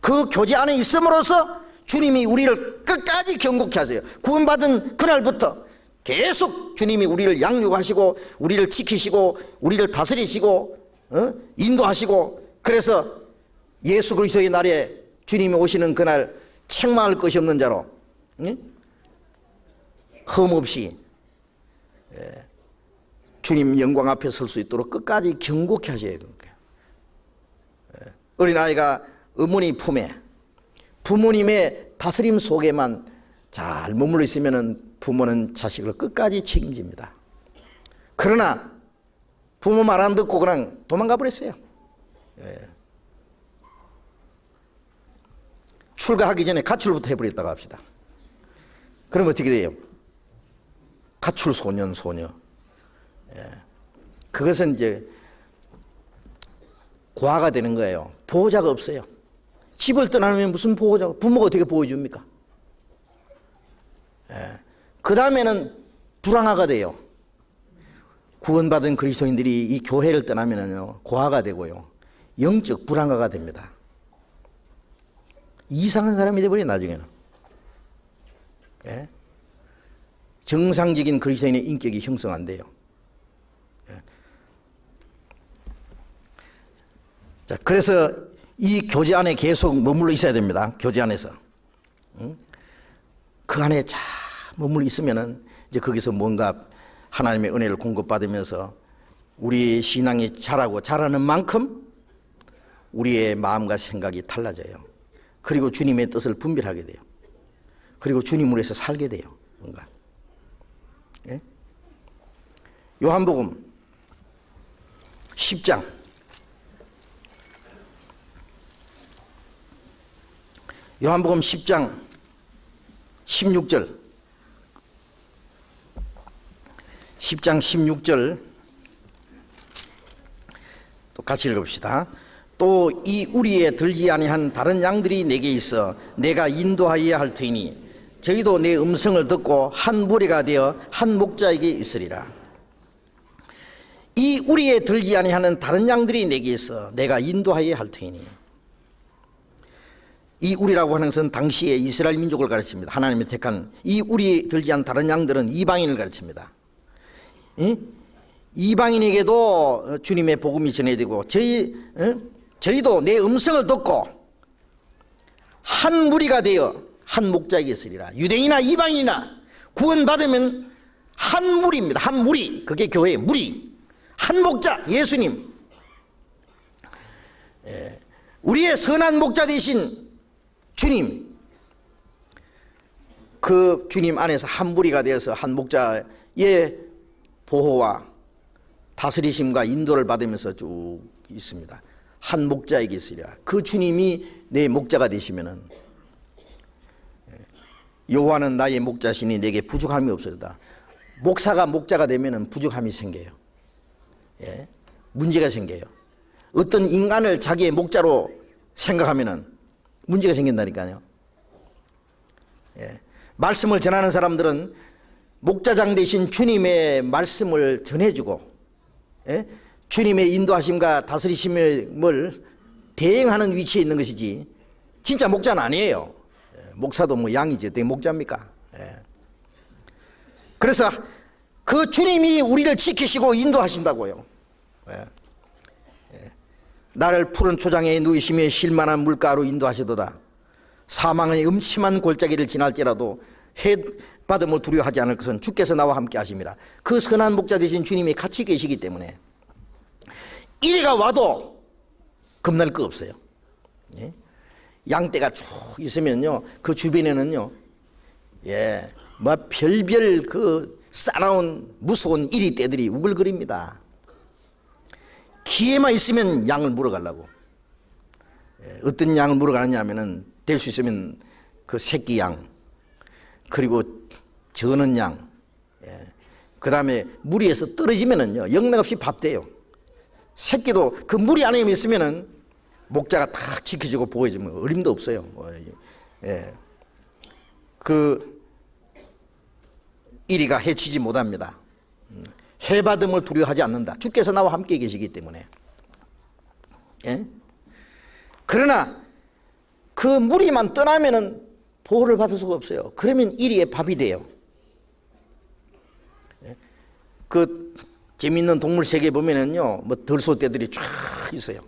그 교제 안에 있음으로써 주님이 우리를 끝까지 경고케 하세요. 구원받은 그날부터 계속 주님이 우리를 양육하시고 우리를 지키시고 우리를 다스리시고 인도하시고, 그래서 예수 그리스도의 날에 주님이 오시는 그날 책망할 것이 없는 자로 흠없이 주님 영광 앞에 설 수 있도록 끝까지 경고케 하셔야 되는 거예요. 어린아이가 어머니 품에 부모님의 다스림 속에만 잘 머물러 있으면 부모는 자식을 끝까지 책임집니다. 그러나 부모 말 안 듣고 그냥 도망가 버렸어요. 출가하기 전에 가출부터 해버렸다고 합시다. 그럼 어떻게 돼요? 가출 소년, 소녀. 그것은 이제 고아가 되는 거예요. 보호자가 없어요. 집을 떠나면 무슨 보호자, 부모가 어떻게 보호해줍니까? 그 다음에는 불황아가 돼요. 구원받은 그리스도인들이 이 교회를 떠나면요, 고아가 되고요, 영적 불황아가 됩니다. 이상한 사람이 되버려요, 나중에는. 정상적인 그리스도인의 인격이 형성 안 돼요. 자, 그래서 이 교제 안에 계속 머물러 있어야 됩니다. 교제 안에서. 그 안에 잘 머물러 있으면은 이제 거기서 뭔가 하나님의 은혜를 공급받으면서 우리 신앙이 자라는 만큼 우리의 마음과 생각이 달라져요. 그리고 주님의 뜻을 분별하게 돼요. 그리고 주님으로 해서 살게 돼요. 뭔가. 요한복음 10장 요한복음 10장 16절 10장 16절 또 같이 읽어봅시다. 또 이 우리에 들지 아니한 다른 양들이 내게 있어 내가 인도하여야 할 터이니 저희도 내 음성을 듣고 한 무리가 되어 한 목자에게 있으리라. 이 우리에 들지 아니하는 다른 양들이 내게 있어 내가 인도하여야 할 터이니, 이 우리라고 하는 것은 당시의 이스라엘 민족을 가르칩니다. 하나님이 택한 이 우리에 들지 않은 다른 양들은 이방인을 가르칩니다. 이방인에게도 주님의 복음이 전해지고 저희도 내 음성을 듣고 한 무리가 되어 한 목자에게 있으리라. 유대인이나 이방인이나 구원받으면 한 무리입니다. 한 무리, 그게 교회의 무리. 한 목자, 예수님. 우리의 선한 목자 되신 주님, 그 주님 안에서 한 무리가 되어서 한 목자의 보호와 다스리심과 인도를 받으면서 쭉 있습니다. 한 목자에게 있으리라. 그 주님이 내 목자가 되시면은, 여호와는 나의 목자시니 내게 부족함이 없으리다. 목사가 목자가 되면은 부족함이 생겨요. 문제가 생겨요. 어떤 인간을 자기의 목자로 생각하면은 문제가 생긴다니까요. 말씀을 전하는 사람들은 목자장 되신 주님의 말씀을 전해주고, 주님의 인도하심과 다스리심을 대행하는 위치에 있는 것이지, 진짜 목자는 아니에요. 목사도 뭐 양이지 어떻게 목자입니까? 그래서 그 주님이 우리를 지키시고 인도하신다고요. 나를 푸른 초장에 누이시며 쉴만한 물가로 인도하시도다. 사망의 음침한 골짜기를 지날지라도 해받음을 두려워하지 않을 것은 주께서 나와 함께 하심이라. 그 선한 목자 되신 주님이 같이 계시기 때문에 이리가 와도 겁날 거 없어요. 양떼가 쭉 있으면요, 그 주변에는요, 뭐 별별 그 싸나운 무서운 이리 떼들이 우글거립니다. 기회만 있으면 양을 물어가려고. 어떤 양을 물어가느냐 하면은, 될 수 있으면 그 새끼 양, 그리고 저는 양, 그 다음에 무리에서 떨어지면은요, 영락없이 밥돼요. 새끼도 그 무리 안에 있으면은 목자가 딱 지켜주고 보호해주면 어림도 없어요. 그 이리가 해치지 못합니다. 해받음을 두려워하지 않는다. 주께서 나와 함께 계시기 때문에. 그러나 그 무리만 떠나면은 보호를 받을 수가 없어요. 그러면 이리의 밥이 돼요. 그 재미있는 동물 세계에 보면은요, 뭐 들소떼들이 쫙 있어요.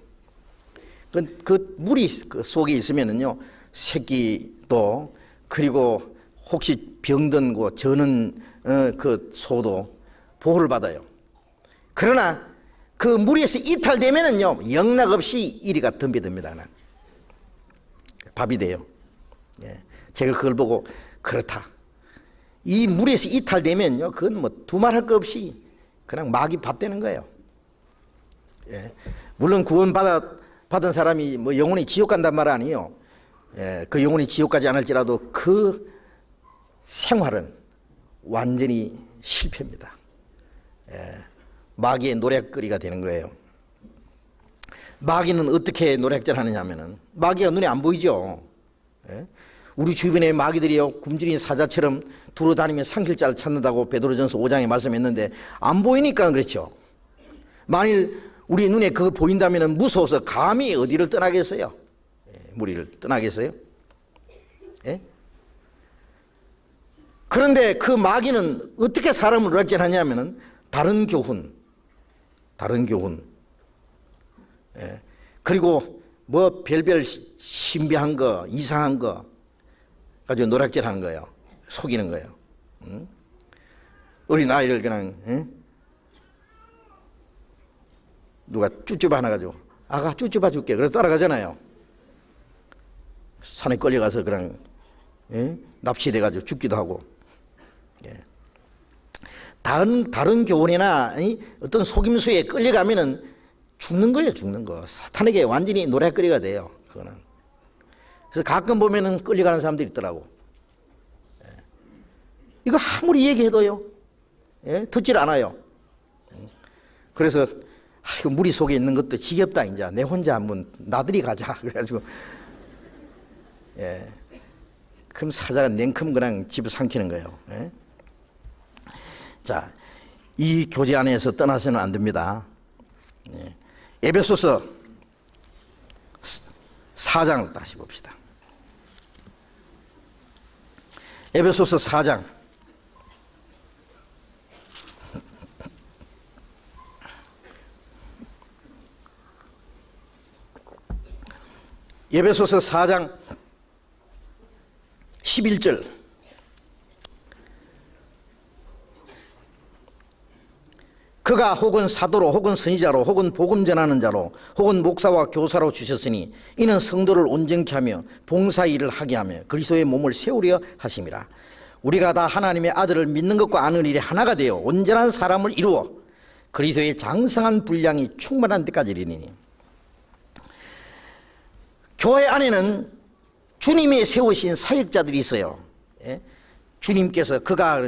그 무리 속에 있으면은요, 새끼도, 그리고 혹시 병든 거 저는 그 소도 보호를 받아요. 그러나 그 무리에서 이탈되면은요, 영락없이 이리가 덤벼듭니다. 밥이 돼요. 제가 그걸 보고 그렇다. 이 무리에서 이탈되면요, 그건 뭐 두말할 거 없이 그냥 마귀 밥 되는 거예요. 물론 구원받은 사람이 뭐 영원히 지옥 간단 말 아니에요. 그 영원히 지옥 가지 않을지라도 그 생활은 완전히 실패입니다. 마귀의 노략거리가 되는 거예요. 마귀는 어떻게 노략질 하느냐 하면은, 마귀가 눈에 안 보이죠. 우리 주변에 마귀들이요, 굶주린 사자처럼 두루다니며 상킬자를 찾는다고 베드로전서 5장에 말씀했는데, 안 보이니까 그렇죠. 만일 우리 눈에 그거 보인다면 무서워서 감히 어디를 떠나겠어요? 무리를 떠나겠어요? 그런데 그 마귀는 어떻게 사람을 노략질하냐면은 다른 교훈, 그리고 뭐 별별 신비한 거, 이상한 거 가지고 노략질하는 거예요. 속이는 거예요. 어린 아이를 그냥 누가 쭈쭈바 하나 가지고, 아가 쭈쭈바 줄게. 그래서 따라가잖아요. 산에 끌려가서 그냥 납치돼가지고 죽기도 하고. 다른 교훈이나 어떤 속임수에 끌려가면은 죽는 거예요, 죽는 거. 사탄에게 완전히 노략거리가 돼요, 그거는. 그래서 가끔 보면은 끌려가는 사람들이 있더라고. 이거 아무리 얘기해도요, 듣질 않아요. 그래서 이거 무리 속에 있는 것도 지겹다. 이제 내 혼자 한번 나들이 가자. 그래가지고 그럼 사자가 냉큼 그냥 집을 삼키는 거예요. 자, 이 교제 안에서 떠나서는 안 됩니다. 에베소서 4장을 다시 봅시다. 에베소서 4장. 에베소서 4장 11절. 그가 혹은 사도로 혹은 선지자로 혹은 복음 전하는 자로 혹은 목사와 교사로 주셨으니 이는 성도를 온전케 하며 봉사 일을 하게 하며 그리스도의 몸을 세우려 하심이라. 우리가 다 하나님의 아들을 믿는 것과 아는 일이 하나가 되어 온전한 사람을 이루어 그리스도의 장성한 분량이 충만한 데까지 이르니. 교회 안에는 주님이 세우신 사역자들이 있어요. 주님께서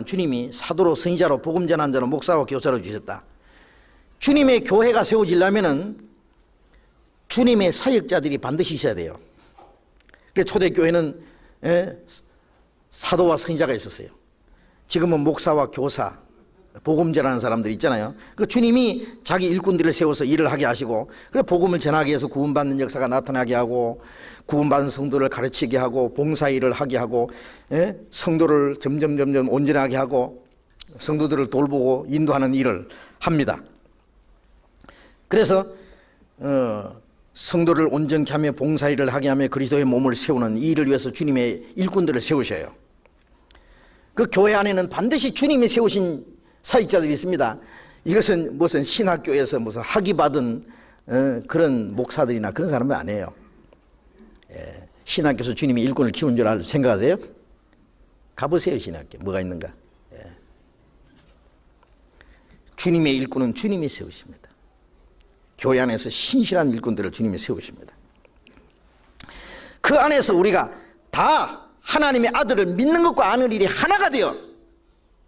주님이 사도로 선지자로 복음 전하는 자로 목사와 교사로 주셨다. 주님의 교회가 세워지려면은 주님의 사역자들이 반드시 있어야 돼요. 그래서 초대교회는 사도와 선지자가 있었어요. 지금은 목사와 교사, 복음 전하는 사람들 있잖아요. 그 주님이 자기 일꾼들을 세워서 일을 하게 하시고, 그래 복음을 전하기 위해서 구원받는 역사가 나타나게 하고, 구원받은 성도를 가르치게 하고, 봉사 일을 하게 하고, 성도를 점점 온전하게 하고, 성도들을 돌보고 인도하는 일을 합니다. 그래서 성도를 온전케 하며 봉사 일을 하게 하며 그리스도의 몸을 세우는 이 일을 위해서 주님의 일꾼들을 세우셔요. 그 교회 안에는 반드시 주님이 세우신 사역자들이 있습니다. 이것은 무슨 신학교에서 무슨 학위 받은 그런 목사들이나 그런 사람은 아니에요. 신학교에서 주님이 일꾼을 키운 줄 생각하세요? 가보세요. 신학교 뭐가 있는가. 주님의 일꾼은 주님이 세우십니다. 교회 안에서 신실한 일꾼들을 주님이 세우십니다. 그 안에서 우리가 다 하나님의 아들을 믿는 것과 아는 일이 하나가 되어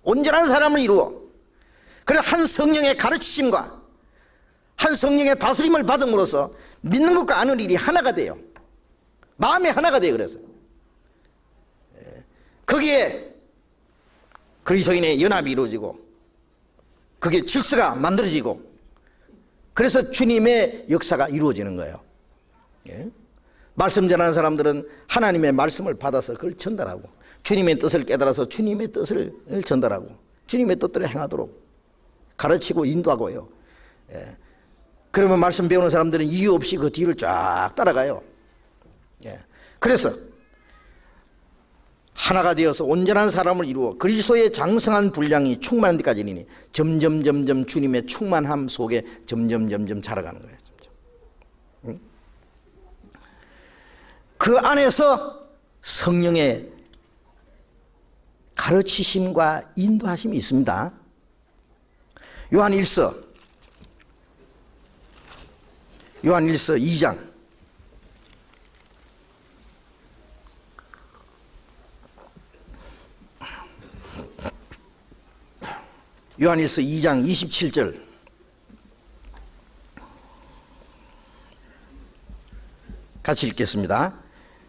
온전한 사람을 이루어, 그래 한 성령의 가르치심과 한 성령의 다스림을 받음으로써 믿는 것과 아는 일이 하나가 돼요. 마음이 하나가 돼요. 그래서 거기에 그리스도인의 연합이 이루어지고 그게 질서가 만들어지고, 그래서 주님의 역사가 이루어지는 거예요. 말씀 전하는 사람들은 하나님의 말씀을 받아서 그걸 전달하고, 주님의 뜻을 깨달아서 주님의 뜻을 전달하고, 주님의 뜻대로 행하도록 가르치고 인도하고요. 그러면 말씀 배우는 사람들은 이유 없이 그 뒤를 쫙 따라가요. 그래서 하나가 되어서 온전한 사람을 이루어 그리스도의 장성한 분량이 충만한 데까지 이르니 점점 주님의 충만함 속에 점점 자라가는 거예요. 그 안에서 성령의 가르치심과 인도하심이 있습니다. 요한일서 2장 요한일서 2장 27절 같이 읽겠습니다.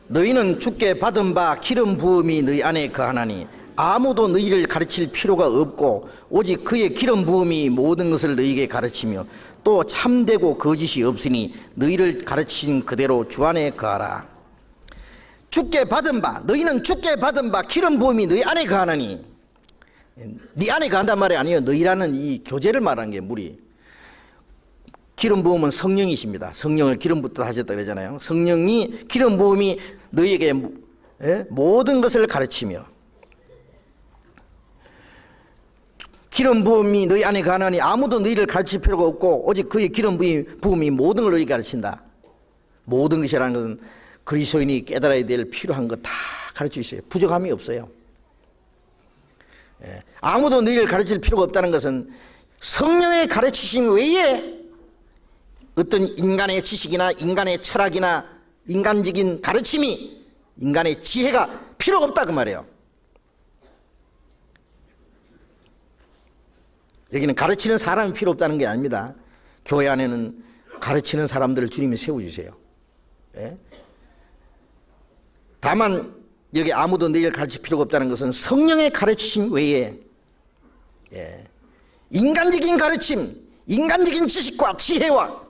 너희는 주께 받은 바 기름 부음이 너희 안에 거하나니 아무도 너희를 가르칠 필요가 없고 오직 그의 기름 부음이 모든 것을 너희에게 가르치며 또 참되고 거짓이 없으니 너희를 가르친 그대로 주 안에 거하라. 주께 받은 바, 너희는 주께 받은 바 기름 부음이 너희 안에 거하나니, 네 안에 거한단 말이 아니에요. 너희라는 이 교제를 말하는 게 무리. 기름 부음은 성령이십니다. 성령을 기름 붓다 하셨다 그러잖아요. 성령이 기름 부음이 너희에게 모든 것을 가르치며, 기름 부음이 너희 안에 거하나니 아무도 너희를 가르칠 필요가 없고 오직 그의 기름 부음이 모든 걸 너희 가르친다. 모든 것이라는 것은 그리스도인이 깨달아야 될 필요한 거 다 가르칠 수 있어요. 부족함이 없어요. 아무도 너희를 가르칠 필요가 없다는 것은 성령의 가르치심 외에 어떤 인간의 지식이나 인간의 철학이나 인간적인 가르침이, 인간의 지혜가 필요가 없다 그 말이에요. 여기는 가르치는 사람이 필요 없다는 게 아닙니다. 교회 안에는 가르치는 사람들을 주님이 세워주세요. 예? 다만 여기 아무도 너희를 가르칠 필요가 없다는 것은 성령의 가르치심 외에 인간적인 가르침, 인간적인 지식과 지혜와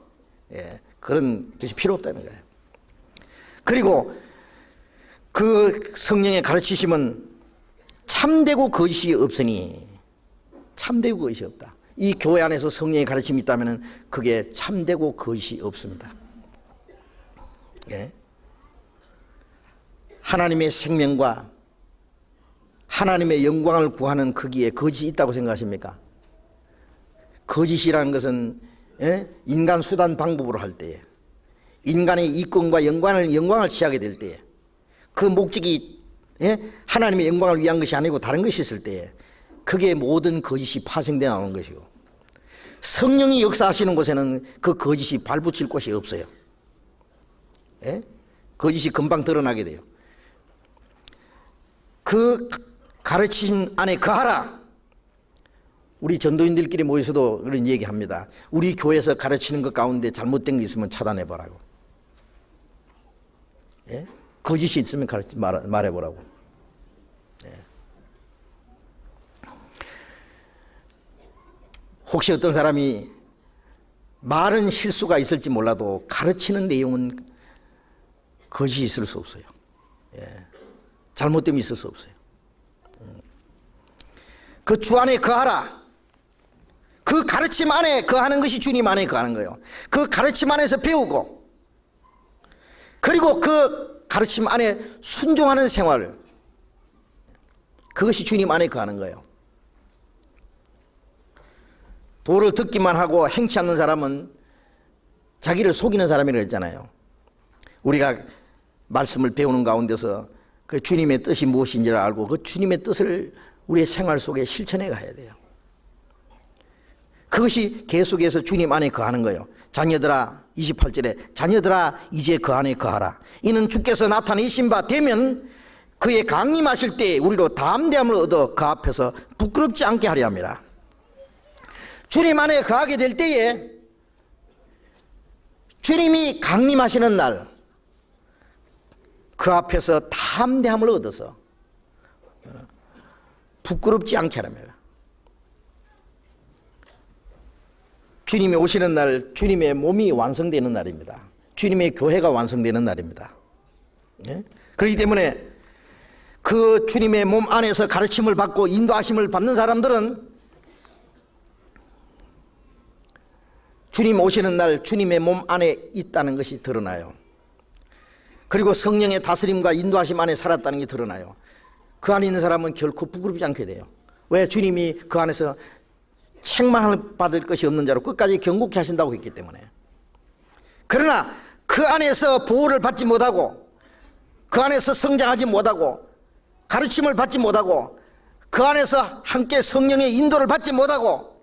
그런 것이 필요 없다는 거예요. 그리고 그 성령의 가르치심은 참되고 거짓이 없으니, 참되고 거짓이 없다. 이 교회 안에서 성령의 가르침이 있다면 그게 참되고 거짓이 없습니다. 하나님의 생명과 하나님의 영광을 구하는 거기에 거짓이 있다고 생각하십니까? 거짓이라는 것은 인간 수단 방법으로 할 때에, 인간의 이권과 영광을 취하게 될 때에, 그 목적이 하나님의 영광을 위한 것이 아니고 다른 것이 있을 때에 그게 모든 거짓이 파생되어 나오는 것이고, 성령이 역사하시는 곳에는 그 거짓이 발붙일 곳이 없어요. 거짓이 금방 드러나게 돼요. 그 가르침 안에 거하라. 우리 전도인들끼리 모여서도 그런 얘기합니다. 우리 교회에서 가르치는 것 가운데 잘못된 게 있으면 차단해보라고. 거짓이 있으면 말해보라고. 혹시 어떤 사람이 말은 실수가 있을지 몰라도 가르치는 내용은 거짓이 있을 수 없어요. 잘못됨이 있을 수 없어요. 그 주 안에 거하라. 그 가르침 안에 거하는 것이 주님 안에 거하는 거예요. 그 가르침 안에서 배우고, 그리고 그 가르침 안에 순종하는 생활, 그것이 주님 안에 거하는 거예요. 도를 듣기만 하고 행치 않는 사람은 자기를 속이는 사람이라고 했잖아요. 우리가 말씀을 배우는 가운데서 그 주님의 뜻이 무엇인지를 알고 그 주님의 뜻을 우리의 생활 속에 실천해 가야 돼요. 그것이 계속해서 주님 안에 거하는 거예요. 자녀들아, 28절에 자녀들아 이제 그 안에 거하라. 이는 주께서 나타내신 바 되면 그의 강림하실 때 우리로 담대함을 얻어 그 앞에서 부끄럽지 않게 하려 함이라. 주님 안에 거하게 될 때에 주님이 강림하시는 날 그 앞에서 담대함을 얻어서 부끄럽지 않게 하랍니다. 주님이 오시는 날 주님의 몸이 완성되는 날입니다. 주님의 교회가 완성되는 날입니다. 그렇기 때문에 그 주님의 몸 안에서 가르침을 받고 인도하심을 받는 사람들은 주님 오시는 날 주님의 몸 안에 있다는 것이 드러나요. 그리고 성령의 다스림과 인도하심 안에 살았다는 게 드러나요. 그 안에 있는 사람은 결코 부끄럽지 않게 돼요. 왜? 주님이 그 안에서 책망을 받을 것이 없는 자로 끝까지 경고케 하신다고 했기 때문에. 그러나 그 안에서 보호를 받지 못하고, 그 안에서 성장하지 못하고, 가르침을 받지 못하고, 그 안에서 함께 성령의 인도를 받지 못하고,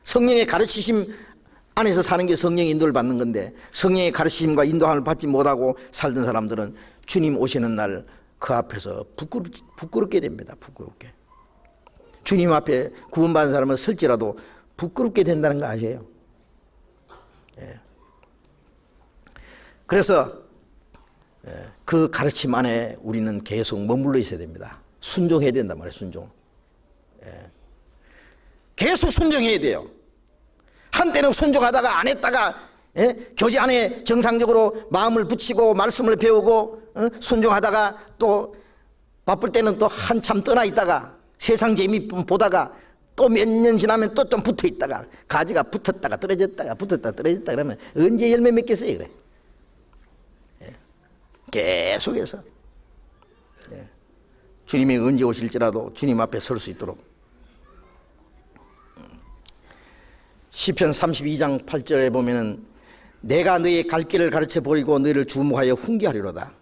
성령의 가르치심 안에서 사는 게 성령의 인도를 받는 건데, 성령의 가르치심과 인도함을 받지 못하고 살던 사람들은 주님 오시는 날 그 앞에서 부끄럽게 됩니다. 부끄럽게. 주님 앞에 구원받은 사람은 설지라도 부끄럽게 된다는 거 아세요? 그래서 그 가르침 안에 우리는 계속 머물러 있어야 됩니다. 순종해야 된단 말이에요. 순종. 계속 순종해야 돼요. 한때는 순종하다가 안 했다가 교제 안에 정상적으로 마음을 붙이고 말씀을 배우고 순종하다가 또 바쁠 때는 또 한참 떠나 있다가 세상 재미 보다가 또 몇 년 지나면 또 좀 붙어 있다가 가지가 붙었다가 떨어졌다가 붙었다가 떨어졌다가 그러면 언제 열매 맺겠어요? 그래. 계속해서 주님이 언제 오실지라도 주님 앞에 설 수 있도록. 시편 32장 8절에 보면은 내가 너의 갈 길을 가르쳐 보이고 너희를 주목하여 훈계하리로다.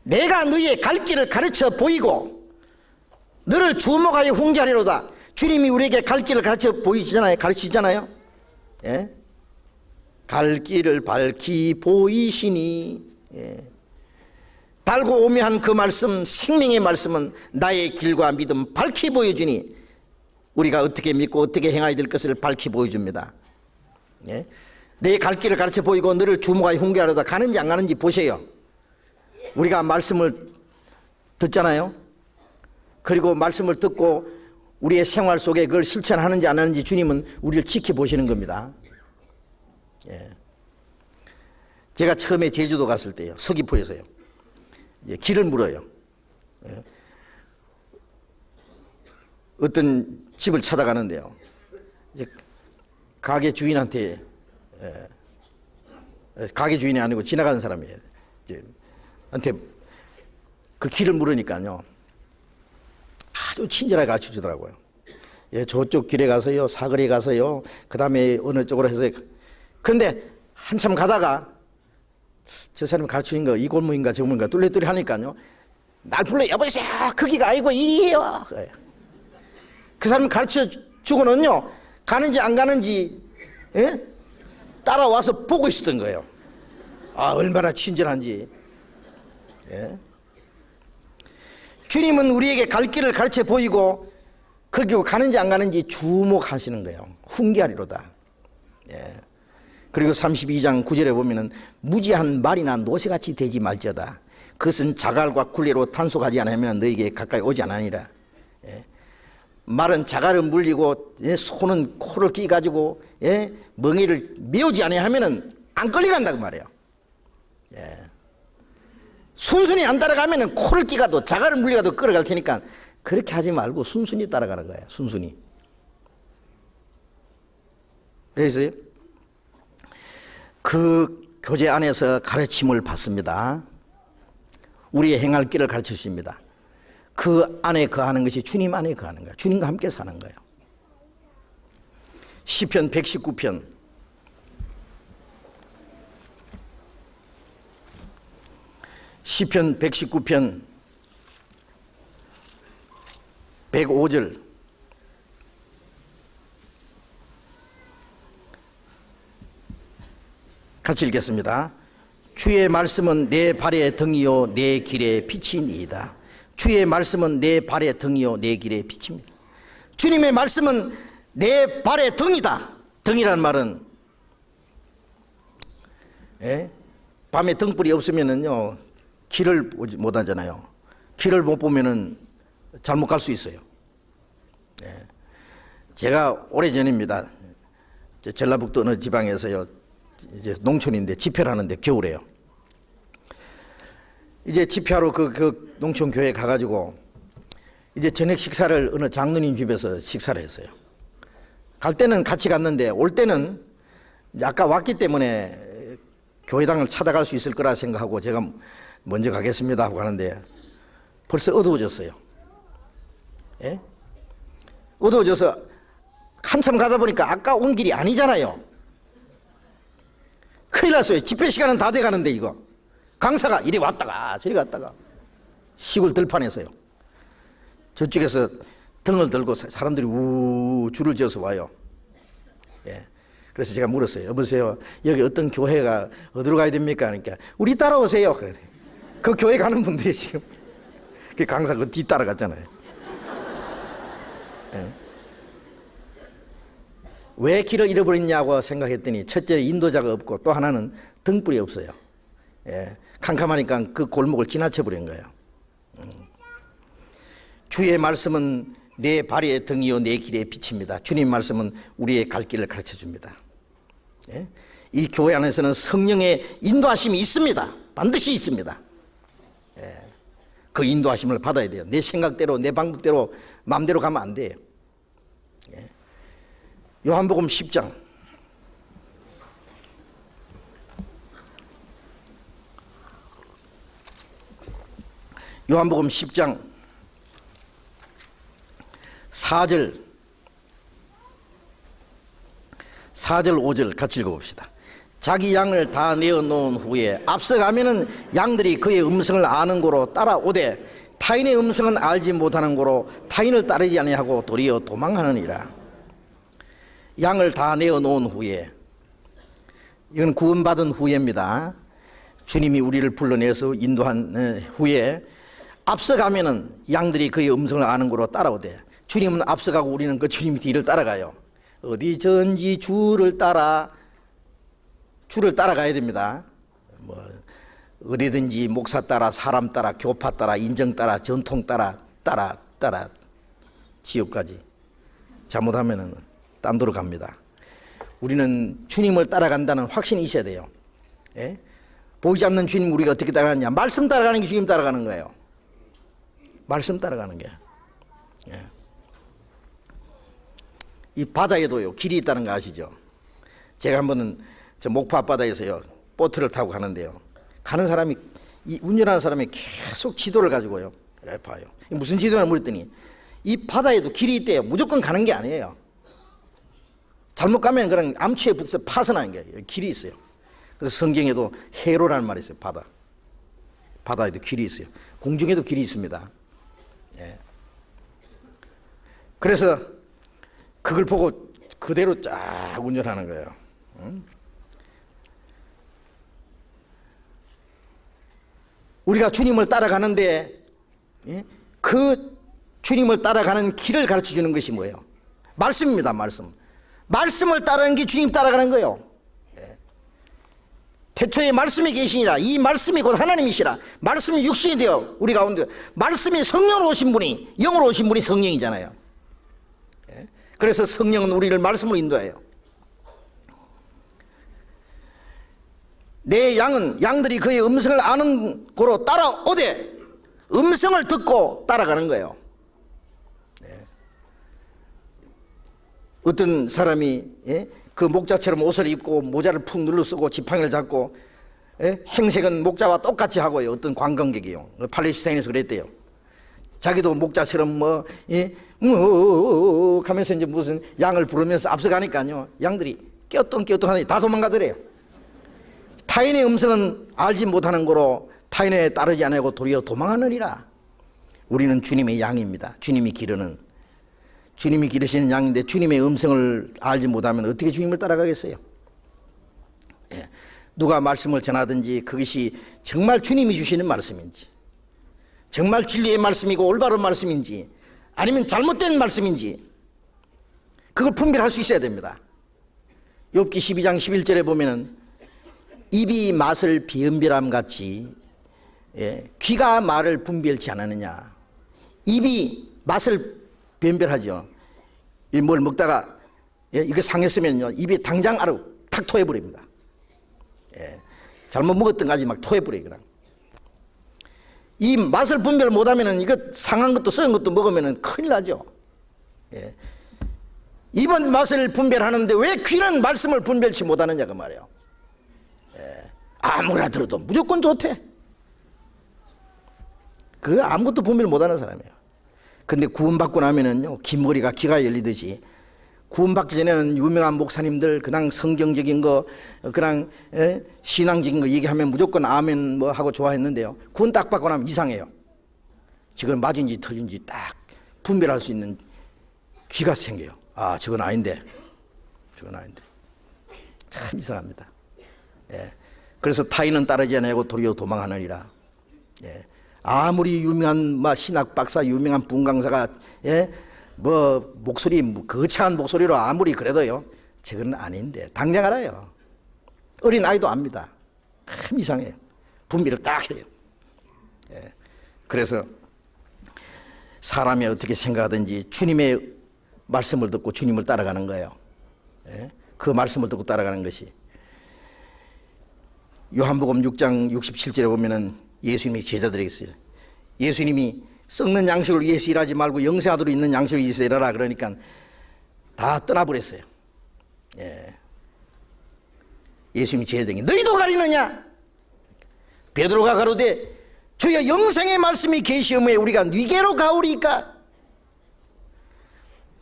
내가 너희의 갈 길을 가르쳐 보이고 너를 주목하여 훈계하리로다. 주님이 우리에게 갈 길을 가르쳐 보이시잖아요. 가르치잖아요. 갈 길을 밝히 보이시니. 달고 오묘한 그 말씀, 생명의 말씀은 나의 길과 믿음 밝히 보여주니 우리가 어떻게 믿고 어떻게 행해야 될 것을 밝히 보여줍니다. 예? 내 갈 길을 가르쳐 보이고 너를 주목하여 훈계하려다 가는지 안 가는지 보세요. 우리가 말씀을 듣잖아요. 그리고 말씀을 듣고 우리의 생활 속에 그걸 실천하는지 안 하는지 주님은 우리를 지켜보시는 겁니다. 예. 제가 처음에 제주도 갔을 때요, 서귀포에서요, 예, 길을 물어요. 예. 어떤 집을 찾아가는데요, 이제 가게 주인한테, 가게 주인이 아니고 지나가는 사람이에요. 이제 한테 그 길을 물으니까요, 아주 친절하게 가르쳐 주더라고요. 예, 저쪽 길에 가서요, 사거리에 가서요, 그 다음에 어느 쪽으로 해서. 그런데 한참 가다가 저 사람이 가르쳐 주는 거 이 골목인가 저 골목인가 뚫레뚫레 하니까요, 날 불러, 여보세요, 거기가 아니고 이리에요. 그 사람이 가르쳐 주고는요, 가는지 안 가는지, 예? 따라와서 보고 있었던 거예요. 아, 얼마나 친절한지. 예? 주님은 우리에게 갈 길을 가르쳐 보이고 거기로 가는지 안 가는지 주목하시는 거예요. 훈계하리로다. 예. 그리고 32장 9절에 보면은 무지한 말이나 노새같이 되지 말지어다. 그것은 자갈과 굴레로 단속하지 않으면 너에게 가까이 오지 않으니라. 예. 말은 자갈을 물리고, 예, 손은 코를 끼가지고, 예, 멍에를 메우지 않으면은 안 끌려간다고 말이에요. 예. 순순히 안 따라가면은 코를 끼가도 자갈을 물리가도 끌어갈 테니까 그렇게 하지 말고 순순히 따라가는 거예요. 순순히. 그래서 그 교제 안에서 가르침을 받습니다. 우리의 행할 길을 가르쳐 주십니다. 그 안에 거하는 것이 주님 안에 거하는 거예요. 주님과 함께 사는 거예요. 시편 119편 시편 119편 105절 같이 읽겠습니다. 주의 말씀은 내 발의 등이요 내 길의 빛이니이다. 주의 말씀은 내 발의 등이요 내 길의 빛입니다. 주님의 말씀은 내 발의 등이다. 등이라는 말은, 예? 밤에 등불이 없으면은요 길을 보지 못하잖아요. 길을 못 보면은 잘못 갈 수 있어요. 예. 제가 오래전입니다. 전라북도 어느 지방에서요, 이제 농촌인데 집회를 하는데 겨울에요. 이제 집회하러 그 농촌 교회에 가가지고 이제 저녁 식사를 어느 장로님 집에서 식사를 했어요. 갈 때는 같이 갔는데 올 때는 아까 왔기 때문에 교회당을 찾아갈 수 있을 거라 생각하고 제가 먼저 가겠습니다 하고 가는데 벌써 어두워졌어요. 예? 어두워져서 한참 가다 보니까 아까 온 길이 아니잖아요. 큰일 났어요. 집회 시간은 다 돼가는데 이거 강사가 이리 왔다가 저리 갔다가 시골 들판에서요. 저쪽에서 등을 들고 사람들이 줄을 지어서 와요. 예. 그래서 제가 물었어요. 여보세요, 여기 어떤 교회가 어디로 가야 됩니까? 그러니까 우리 따라오세요. 그래. 그 교회 가는 분들이 지금 그 강사 그 뒤 따라갔잖아요. 예. 왜 길을 잃어버렸냐고 생각했더니 첫째 인도자가 없고 또 하나는 등불이 없어요. 예. 캄캄하니까 그 골목을 지나쳐 버린 거예요. 주의 말씀은 내 발의 등이요 내 길의 빛입니다. 주님 말씀은 우리의 갈 길을 가르쳐 줍니다. 예? 이 교회 안에서는 성령의 인도하심이 있습니다. 반드시 있습니다. 예. 그 인도하심을 받아야 돼요. 내 생각대로 내 방법대로 마음대로 가면 안 돼요. 예. 요한복음 10장 요한복음 10장 4절 5절 같이 읽어봅시다. 자기 양을 다 내어놓은 후에 앞서가면은 양들이 그의 음성을 아는 고로 따라오되 타인의 음성은 알지 못하는 고로 타인을 따르지 아니하고 도리어 도망하느니라. 양을 다 내어놓은 후에, 이건 구원받은 후에입니다. 주님이 우리를 불러내서 인도한 후에 앞서가면은 양들이 그의 음성을 아는 고로 따라오되, 주님은 앞서가고 우리는 그 주님 뒤를 따라가요. 어디든지 주를 따라 줄을 따라가야 됩니다. 뭐 어디든지 목사 따라, 사람 따라, 교파 따라, 인정 따라, 전통 따라 지옥까지. 잘못하면은 딴 데로 갑니다. 우리는 주님을 따라간다는 확신이 있어야 돼요. 예? 보이지 않는 주님 우리가 어떻게 따라가느냐? 말씀 따라가는 게 주님 따라가는 거예요. 말씀 따라가는 게. 예. 이 바다에도요 길이 있다는 거 아시죠? 제가 한번은 저 목포 앞바다에서요 보트를 타고 가는데요, 가는 사람이, 이 운전하는 사람이 계속 지도를 가지고요 이렇게 봐요. 무슨 지도냐 물었더니 이 바다에도 길이 있대요. 무조건 가는 게 아니에요. 잘못 가면 그냥 암초에 붙어서 파선하는 게 길이 있어요. 그래서 성경에도 해로라는 말이 있어요. 바다에도 길이 있어요. 공중에도 길이 있습니다. 예. 그래서 그걸 보고 그대로 쫙 운전하는 거예요. 우리가 주님을 따라가는데, 예? 그 주님을 따라가는 길을 가르쳐 주는 것이 뭐예요? 말씀입니다. 말씀을 따르는 게 주님 따라가는 거예요. 예. 태초에 말씀이 계시니라. 이 말씀이 곧 하나님이시라. 말씀이 육신이 되어 우리 가운데, 말씀이 성령으로 오신 분이, 영으로 오신 분이 성령이잖아요. 예. 그래서 성령은 우리를 말씀으로 인도해요. 내 양들이 그의 음성을 아는 고로 따라오되, 음성을 듣고 따라가는 거예요. 네. 어떤 사람이, 예? 그 목자처럼 옷을 입고 모자를 푹 눌러 쓰고 지팡이를 잡고, 예? 행색은 목자와 똑같이 하고요. 어떤 관광객이요, 팔레스타인에서 그랬대요. 자기도 목자처럼 하면서 이제 무슨 양을 부르면서 앞서가니까요, 양들이 껴뚱하니 다 도망가더래요. 타인의 음성은 알지 못하는 거로 타인에 따르지 않고 도리어 도망하느니라. 우리는 주님의 양입니다. 주님이 기르시는 양인데 주님의 음성을 알지 못하면 어떻게 주님을 따라가겠어요? 예. 누가 말씀을 전하든지 그것이 정말 주님이 주시는 말씀인지, 정말 진리의 말씀이고 올바른 말씀인지, 아니면 잘못된 말씀인지, 그걸 분별할 수 있어야 됩니다. 욥기 12장 11절에 보면은 입이 맛을 변별함 같이, 예, 귀가 말을 분별치 않느냐. 입이 맛을 변별하죠. 뭘 먹다가, 예, 이거 상했으면요 입에 당장 알아 탁 토해버립니다. 예, 잘못 먹었던 가지 막 토해버려요. 그냥 이 맛을 분별 못하면은 이거 상한 것도 썩은 것도 먹으면은 큰일 나죠. 예. 입은 맛을 분별하는데 왜 귀는 말씀을 분별치 못하느냐 그 말이에요. 아무나 들어도 무조건 좋대. 그 아무것도 분별 못하는 사람이에요. 근데 구원받고 나면은요, 긴 머리가 귀가 열리듯이, 구원받기 전에는 유명한 목사님들 그냥 성경적인 거, 그냥 신앙적인 거 얘기하면 무조건 아멘 뭐 하고 좋아했는데요, 구원 딱 받고 나면 이상해요. 지금 맞은지 터진지 딱 분별할 수 있는 귀가 생겨요. 아, 저건 아닌데, 참 이상합니다. 예. 그래서 타인은 따르지 않고 도리어 도망하느니라. 예. 아무리 유명한 신학 박사, 유명한 분강사가, 예? 목소리 거창한 목소리로 아무리 그래도요, 저건 아닌데 당장 알아요. 어린 아이도 압니다. 참 이상해요. 분별을 딱 해요. 예. 그래서 사람이 어떻게 생각하든지 주님의 말씀을 듣고 주님을 따라가는 거예요. 예? 그 말씀을 듣고 따라가는 것이. 요한복음 6장 67절에 보면은 예수님이 제자들에게 있어요. 예수님이 썩는 양식을 위해서 일하지 말고 영생하도록 있는 양식을 위해서 일하라 그러니까 다 떠나버렸어요. 예. 예수님이 제자들에게 너희도 가리느냐? 베드로가 가로되 주여 영생의 말씀이 계시오매 우리가 니게로 가오리까?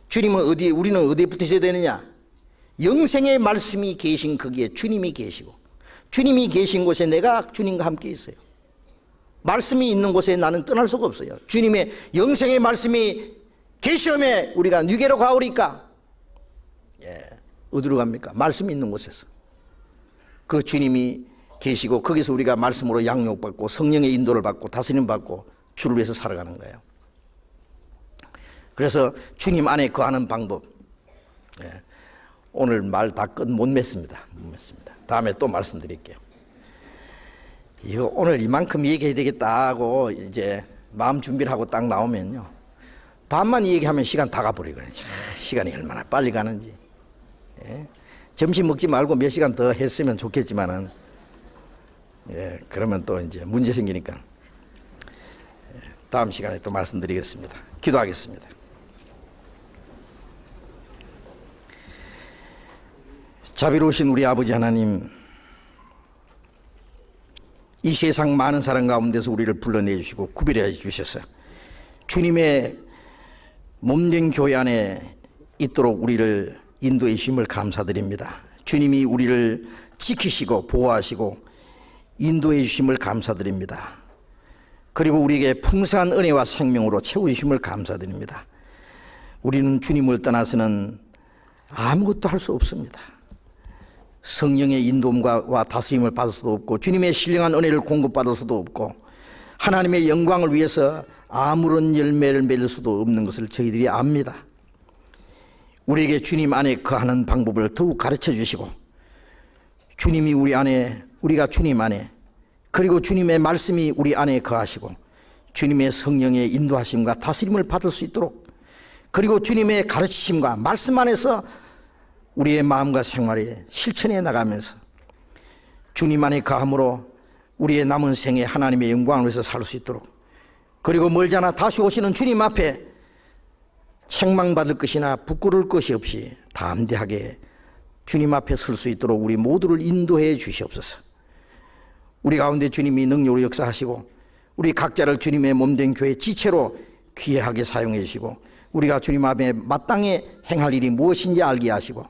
주님은 우리는 어디에 붙어 있어야 되느냐? 영생의 말씀이 계신 거기에 주님이 계시고, 주님이 계신 곳에 내가 주님과 함께 있어요. 말씀이 있는 곳에 나는 떠날 수가 없어요. 주님의 영생의 말씀이 계시오매 우리가 니게로 가오리까? 예, 어디로 갑니까? 말씀이 있는 곳에서. 그 주님이 계시고 거기서 우리가 말씀으로 양육받고 성령의 인도를 받고 다스림 받고 주를 위해서 살아가는 거예요. 그래서 주님 안에 거하는 방법, 예, 오늘 말 다 끝 못 맺습니다. 다음에 또 말씀드릴게요. 이거 오늘 이만큼 얘기해야 되겠다 하고 이제 마음 준비를 하고 딱 나오면요, 반만 얘기하면 시간 다 가버리거든요. 시간이 얼마나 빨리 가는지. 예? 점심 먹지 말고 몇 시간 더 했으면 좋겠지만은, 예, 그러면 또 이제 문제 생기니까, 예, 다음 시간에 또 말씀드리겠습니다. 기도하겠습니다. 자비로우신 우리 아버지 하나님, 이 세상 많은 사람 가운데서 우리를 불러내 주시고 구별해 주셔서 주님의 몸된 교회 안에 있도록 우리를 인도해 주심을 감사드립니다. 주님이 우리를 지키시고 보호하시고 인도해 주심을 감사드립니다. 그리고 우리에게 풍성한 은혜와 생명으로 채워주심을 감사드립니다. 우리는 주님을 떠나서는 아무것도 할 수 없습니다. 성령의 인도함과 다스림을 받을 수도 없고, 주님의 신령한 은혜를 공급받을 수도 없고, 하나님의 영광을 위해서 아무런 열매를 맺을 수도 없는 것을 저희들이 압니다. 우리에게 주님 안에 거하는 방법을 더욱 가르쳐 주시고, 주님이 우리 안에, 우리가 주님 안에, 그리고 주님의 말씀이 우리 안에 거하시고 주님의 성령의 인도하심과 다스림을 받을 수 있도록, 그리고 주님의 가르치심과 말씀 안에서 우리의 마음과 생활에 실천해 나가면서 주님 안에 거함으로 우리의 남은 생에 하나님의 영광을 위해서 살 수 있도록, 그리고 멀잖아 다시 오시는 주님 앞에 책망받을 것이나 부끄러울 것이 없이 담대하게 주님 앞에 설 수 있도록 우리 모두를 인도해 주시옵소서. 우리 가운데 주님이 능력으로 역사하시고 우리 각자를 주님의 몸된 교회 지체로 귀하게 사용해 주시고, 우리가 주님 앞에 마땅히 행할 일이 무엇인지 알게 하시고,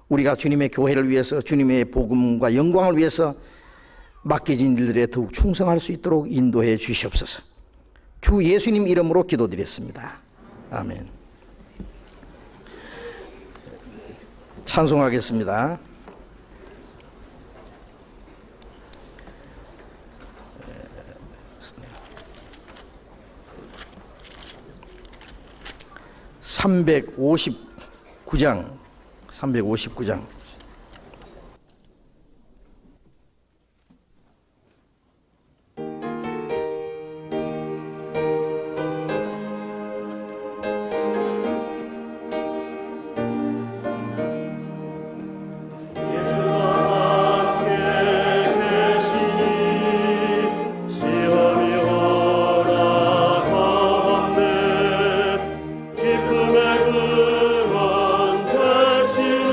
우리가 주님의 교회를 위해서, 주님의 복음과 영광을 위해서 맡겨진 일들에 더욱 충성할 수 있도록 인도해 주시옵소서. 주 예수님 이름으로 기도드렸습니다. 아멘. 찬송하겠습니다. (359장) 기쁨의 근원 되시는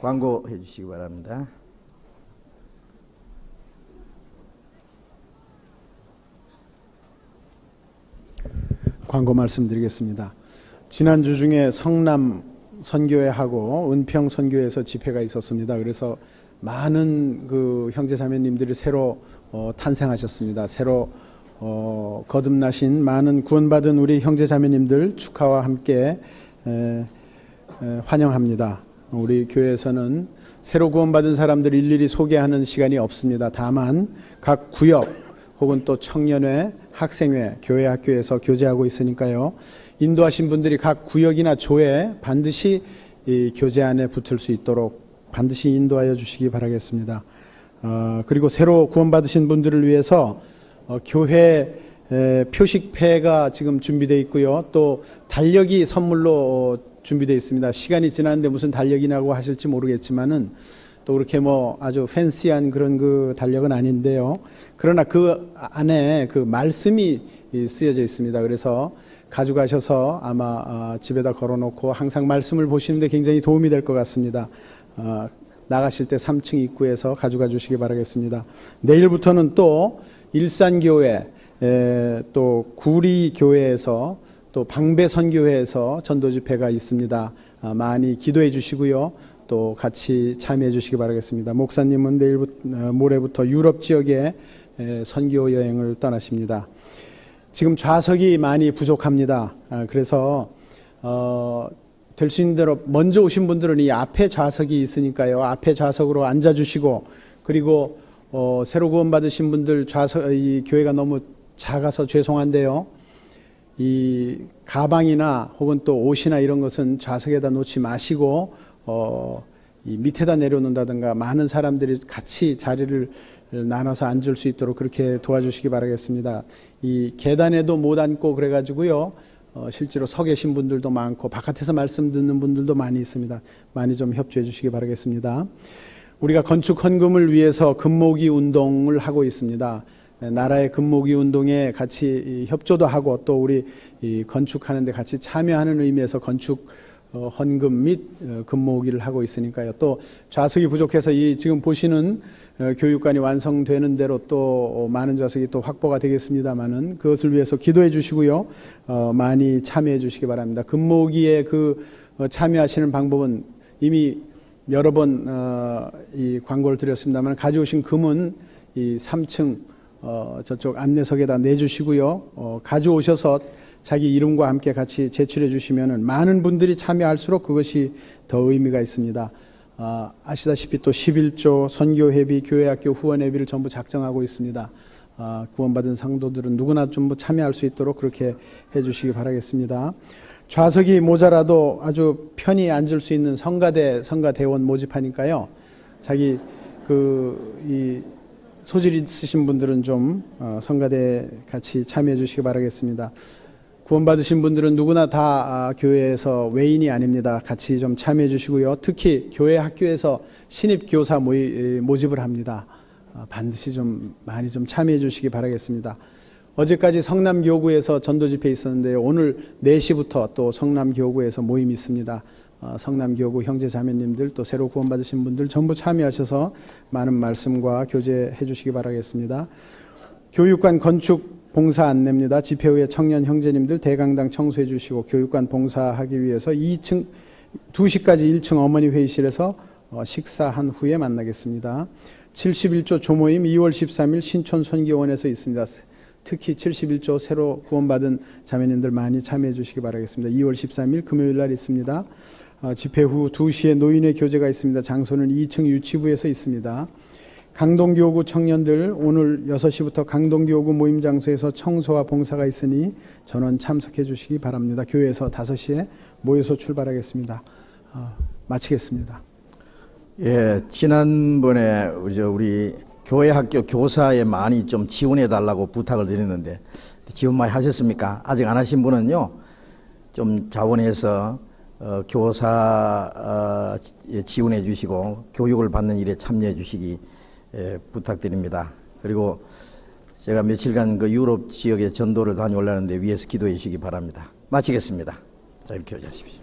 광고해 주시기 바랍니다. 광고 말씀드리겠습니다. 지난주 중에 성남 선교회하고 은평 선교회에서 집회가 있었습니다. 그래서 많은 그 형제자매님들이 새로 탄생하셨습니다. 새로 거듭나신 많은 구원받은 우리 형제자매님들 축하와 함께 환영합니다. 우리 교회에서는 새로 구원받은 사람들 일일이 소개하는 시간이 없습니다. 다만 각 구역 혹은 또 청년회, 학생회, 교회 학교에서 교제하고 있으니까요. 인도하신 분들이 각 구역이나 조에 반드시 이 교제 안에 붙을 수 있도록 반드시 인도하여 주시기 바라겠습니다. 그리고 새로 구원받으신 분들을 위해서 교회 표식패가 지금 준비되어 있고요. 또 달력이 선물로 준비되어 있습니다. 시간이 지났는데 무슨 달력이라고 하실지 모르겠지만은 또 그렇게 뭐 아주 팬시한 그런 그 달력은 아닌데요. 그러나 그 안에 그 말씀이 쓰여져 있습니다. 그래서 가져가셔서 아마 집에다 걸어놓고 항상 말씀을 보시는데 굉장히 도움이 될 것 같습니다. 나가실 때 3층 입구에서 가져가 주시기 바라겠습니다. 내일부터는 또 일산교회, 또 구리교회에서 또 방배선교회에서 전도집회가 있습니다. 많이 기도해 주시고요. 또 같이 참여해 주시기 바라겠습니다. 목사님은 모레부터 유럽 지역에 선교 여행을 떠나십니다. 지금 좌석이 많이 부족합니다. 그래서 될 수 있는 대로 먼저 오신 분들은 이 앞에 좌석이 있으니까요. 앞에 좌석으로 앉아주시고, 그리고 새로 구원받으신 분들 이 교회가 너무 작아서 죄송한데요. 이 가방이나 혹은 또 옷이나 이런 것은 좌석에다 놓지 마시고 이 밑에다 내려놓는다든가 많은 사람들이 같이 자리를 나눠서 앉을 수 있도록 그렇게 도와주시기 바라겠습니다. 이 계단에도 못 앉고 그래가지고요. 실제로 서 계신 분들도 많고 바깥에서 말씀 듣는 분들도 많이 있습니다. 많이 좀 협조해 주시기 바라겠습니다. 우리가 건축 헌금을 위해서 금모기 운동을 하고 있습니다. 나라의 금모기 운동에 같이 협조도 하고 또 우리 건축하는 데 같이 참여하는 의미에서 건축 헌금 및 금모기를 하고 있으니까요. 또 좌석이 부족해서 이 지금 보시는 교육관이 완성되는 대로 또 많은 좌석이 또 확보가 되겠습니다만은 그것을 위해서 기도해 주시고요. 많이 참여해 주시기 바랍니다. 금모기에 그 참여하시는 방법은 이미 여러 번 이 광고를 드렸습니다만 가져오신 금은 이 3층 저쪽 안내석에다 내주시고요. 가져오셔서 자기 이름과 함께 같이 제출해 주시면은 많은 분들이 참여할수록 그것이 더 의미가 있습니다. 아시다시피 또 11조 선교회비, 교회학교 후원회비를 전부 작정하고 있습니다. 구원받은 성도들은 누구나 전부 참여할 수 있도록 그렇게 해주시기 바라겠습니다. 좌석이 모자라도 아주 편히 앉을 수 있는 성가대원 모집하니까요. 자기 이 소질 있으신 분들은 좀 성가대 같이 참여해 주시기 바라겠습니다. 구원받으신 분들은 누구나 다 교회에서 외인이 아닙니다. 같이 좀 참여해 주시고요. 특히 교회 학교에서 신입교사 모집을 합니다. 반드시 좀 많이 좀 참여해 주시기 바라겠습니다. 어제까지 성남교구에서 전도집회 있었는데요. 오늘 4시부터 또 성남교구에서 모임이 있습니다. 성남교구 형제자매님들 또 새로 구원받으신 분들 전부 참여하셔서 많은 말씀과 교제해 주시기 바라겠습니다. 교육관 건축 봉사 안내입니다. 집회 후에 청년 형제님들 대강당 청소해 주시고 교육관 봉사하기 위해서 2시까지 1층 어머니 회의실에서 식사한 후에 만나겠습니다. 71조 조모임 2월 13일 신촌 선교원에서 있습니다. 특히 71조 새로 구원받은 자매님들 많이 참여해 주시기 바라겠습니다. 2월 13일 금요일 날 있습니다. 집회 후 2시에 노인의 교제가 있습니다. 장소는 2층 유치부에서 있습니다. 강동교구 청년들 오늘 6시부터 강동교구 모임 장소에서 청소와 봉사가 있으니 전원 참석해 주시기 바랍니다. 교회에서 5시에 모여서 출발하겠습니다. 마치겠습니다. 예, 지난번에 우리 교회 학교 교사에 많이 좀 지원해 달라고 부탁을 드렸는데 지원 많이 하셨습니까? 아직 안 하신 분은요, 좀 자원해서 교사 지원해 주시고 교육을 받는 일에 참여해 주시기 부탁드립니다. 그리고 제가 며칠간 그 유럽 지역에 전도를 다녀오려는데 위에서 기도해 주시기 바랍니다. 마치겠습니다. 자, 이렇게 하십시오.